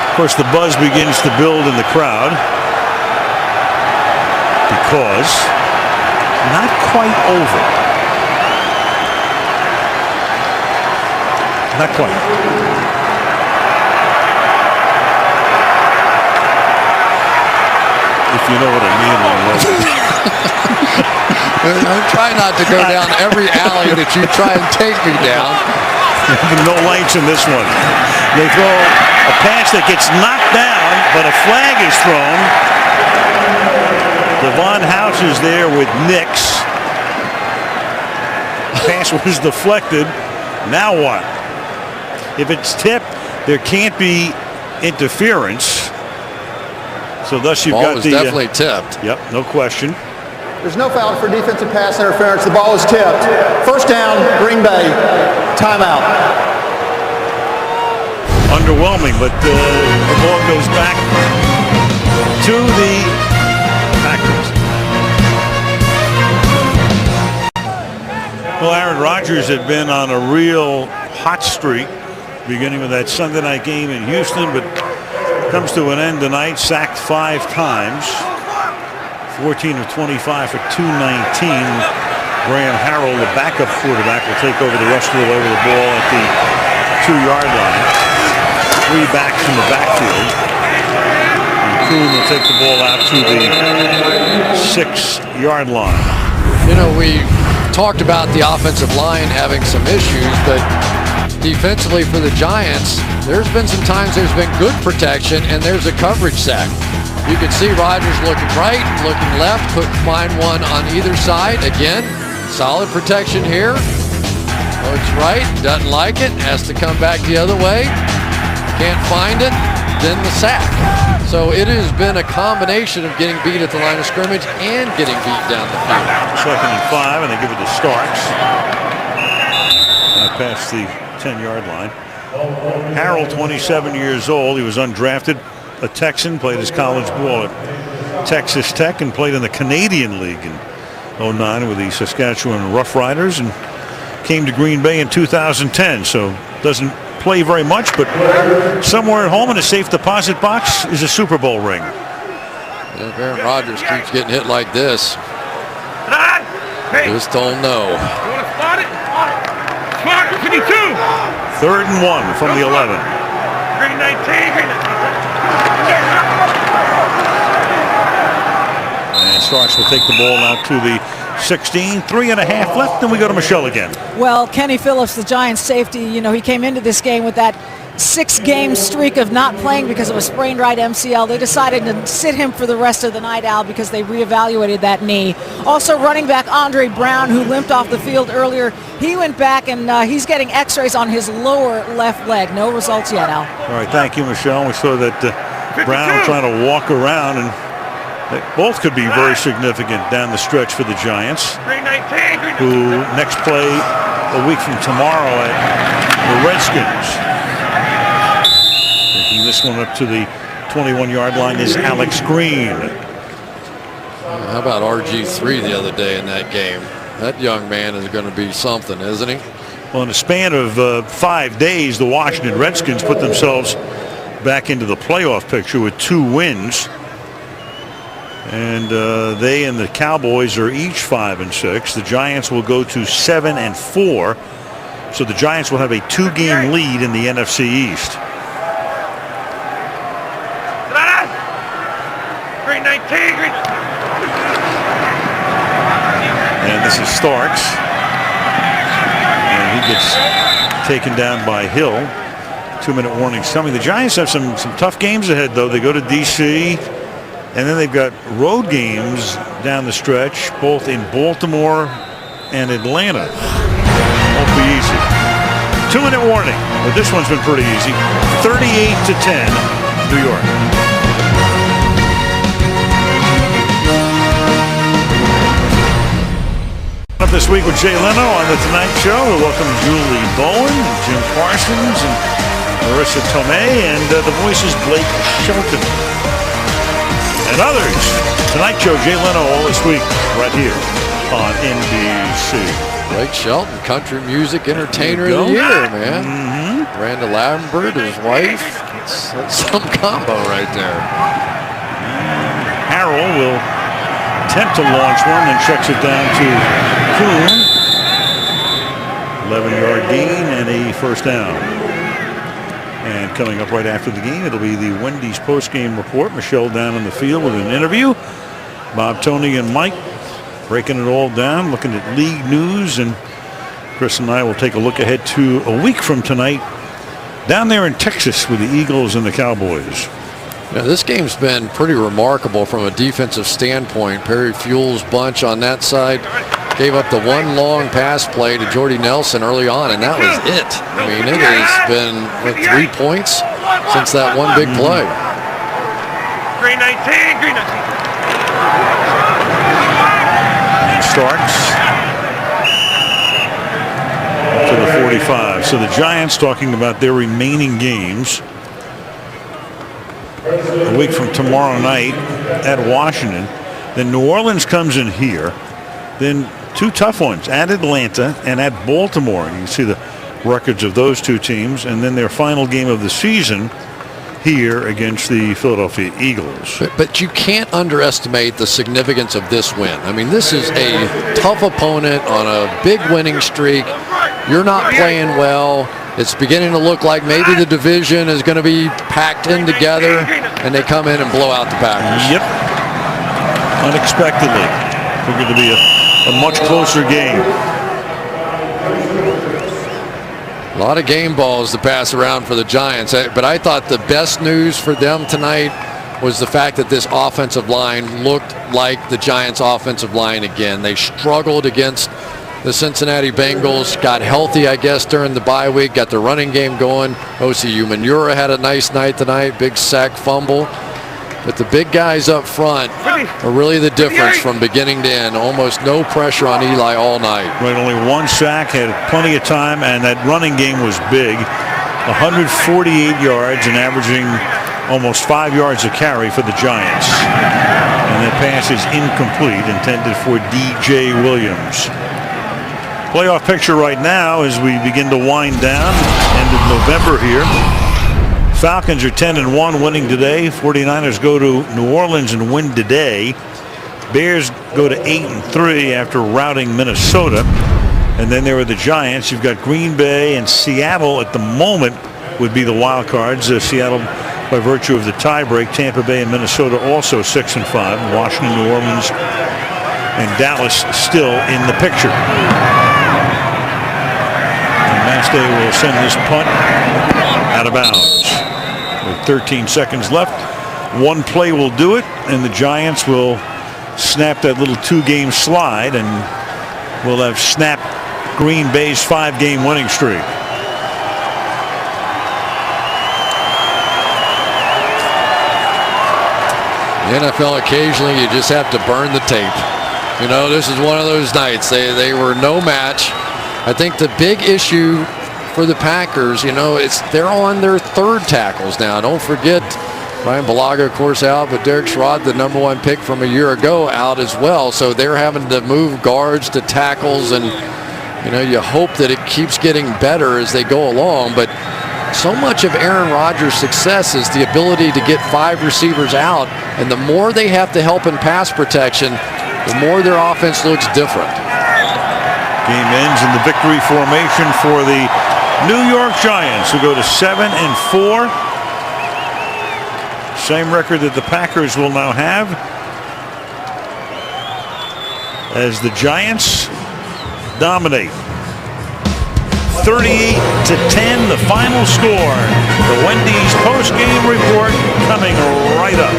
Of course, the buzz begins to build in the crowd because not quite over. Not quite. If you know what I mean. I'm trying not to go down every alley that you try and take me down. No lights in this one. They throw a pass that gets knocked down, but a flag is thrown. Devon House is there with Nix. The pass was deflected. Now what? If it's tipped, there can't be interference. So thus you've got the... Ball was definitely tipped. Yep, no question. There's no foul for defensive pass interference. The ball is tipped. First down, Green Bay. Timeout. Underwhelming, but the ball goes back to the Packers. Well, Aaron Rodgers had been on a real hot streak, beginning with that Sunday night game in Houston, but comes to an end tonight. Sacked 5 times. 14 of 25 for 219. Graham Harrell, the backup quarterback, will take over the rest of the way with the ball at the 2-yard line. 3 backs in the backfield. And Kuhn will take the ball out to the 6-yard line. You know, we talked about the offensive line having some issues, but defensively for the Giants, there's been some times there's been good protection and there's a coverage sack. You can see Rodgers looking right, looking left, couldn't find one on either side. Again, solid protection here. Looks right, doesn't like it, has to come back the other way. Can't find it, then the sack. So it has been a combination of getting beat at the line of scrimmage and getting beat down the field. 2nd and 5, and they give it to Starks. Past the 10-yard line. Harrell, 27 years old. He was undrafted. A Texan, played his college ball at Texas Tech and played in the Canadian League in 2009 with the Saskatchewan Roughriders, and came to Green Bay in 2010. So doesn't play very much, but somewhere at home in a safe deposit box is a Super Bowl ring. Yeah, if Aaron Rodgers keeps getting hit like this, just don't know. 3rd and 1 from the 11. And Starks will take the ball out to the 16. 3.5 left, then we go to Michelle again. Well, Kenny Phillips, the Giants safety, you know, he came into this game with that 6-game streak of not playing because of a sprained right MCL. They decided to sit him for the rest of the night, Al, because they reevaluated that knee. Also, running back Andre Brown, who limped off the field earlier, he went back and he's getting x-rays on his lower left leg. No results yet, Al. All right, thank you, Michelle. We saw that Brown trying to walk around, and they both could be very significant down the stretch for the Giants, who next play a week from tomorrow at the Redskins. Taking this one up to the 21-yard line is Alex Green. How about RG3 the other day in that game? That young man is going to be something, isn't he? Well, in a span of 5 days, the Washington Redskins put themselves back into the playoff picture with 2 wins. And they and the Cowboys are each 5-6. The Giants will go to 7-4. So the Giants will have a 2-game lead in the NFC East. And this is Starks. And he gets taken down by Hill. 2-minute warnings coming. The Giants have some tough games ahead, though. They go to D.C., and then they've got road games down the stretch, both in Baltimore and Atlanta. Won't be easy. 2-minute warning, but this one's been pretty easy. 38-10, New York. Up this week with Jay Leno on The Tonight Show. We welcome Julie Bowen, Jim Parsons, and Marissa Tomei, and the voices Blake Shelton. And others. Tonight Show, Jay Leno all this week right here on NBC. Blake Shelton, Country Music Entertainer of the Year, man. Randall Lambert, his wife. That's some combo right there. Harrell will attempt to launch one, then checks it down to Kuhn. 11-yard gain and a first down. And coming up right after the game, it'll be the Wendy's post-game report. Michelle down in the field with an interview. Bob, Tony, and Mike breaking it all down, looking at league news. And Chris and I will take a look ahead to a week from tonight down there in Texas with the Eagles and the Cowboys. Now, this game's been pretty remarkable from a defensive standpoint. Perry Fuel's bunch on that side gave up the one long pass play to Jordy Nelson early on, and that was it. I mean, it has been 3 points since that one big play. Green 19, Green 19. And Starks to the 45. So the Giants talking about their remaining games. A week from tomorrow night at Washington. Then New Orleans comes in here. Then 2 tough ones at Atlanta and at Baltimore. You can see the records of those 2 teams. And then their final game of the season here against the Philadelphia Eagles. But you can't underestimate the significance of this win. I mean, this is a tough opponent on a big winning streak. You're not playing well. It's beginning to look like maybe the division is going to be packed in together, and they come in and blow out the Packers. Yep. Unexpectedly. Figured to be a much closer game. A lot of game balls to pass around for the Giants, but I thought the best news for them tonight was the fact that this offensive line looked like the Giants' offensive line again. They struggled against the Cincinnati Bengals, got healthy, I guess, during the bye week, got the running game going. OCU Manura had a nice night tonight, big sack fumble. But the big guys up front are really the difference from beginning to end. Almost no pressure on Eli all night. Right, only 1 sack, had plenty of time, and that running game was big. 148 yards and averaging almost 5 yards a carry for the Giants. And that pass is incomplete, intended for DJ Williams. Playoff picture right now as we begin to wind down. End of November here. Falcons are 10-1, winning today. 49ers go to New Orleans and win today. Bears go to 8-3 after routing Minnesota. And then there are the Giants. You've got Green Bay and Seattle at the moment would be the wild cards. Seattle by virtue of the tiebreak. Tampa Bay and Minnesota also 6-5. Washington, New Orleans, and Dallas still in the picture. And Mastay will send this punt out of bounds. With 13 seconds left. One play will do it, and the Giants will snap that little 2-game slide, and will have snapped Green Bay's 5-game winning streak. The NFL, occasionally you just have to burn the tape. You know, this is one of those nights. They were no match. I think the big issue for the Packers, you know, they're on their third tackles now. Don't forget, Brian Bulaga, of course, out, but Derek Schrod, the #1 pick from a year ago, out as well. So they're having to move guards to tackles, and, you know, you hope that it keeps getting better as they go along. But so much of Aaron Rodgers' success is the ability to get 5 receivers out, and the more they have to help in pass protection, the more their offense looks different. Game ends in the victory formation for the New York Giants, who go to 7-4. Same record that the Packers will now have, as the Giants dominate 38-10, the final score. The Wendy's post-game report coming right up.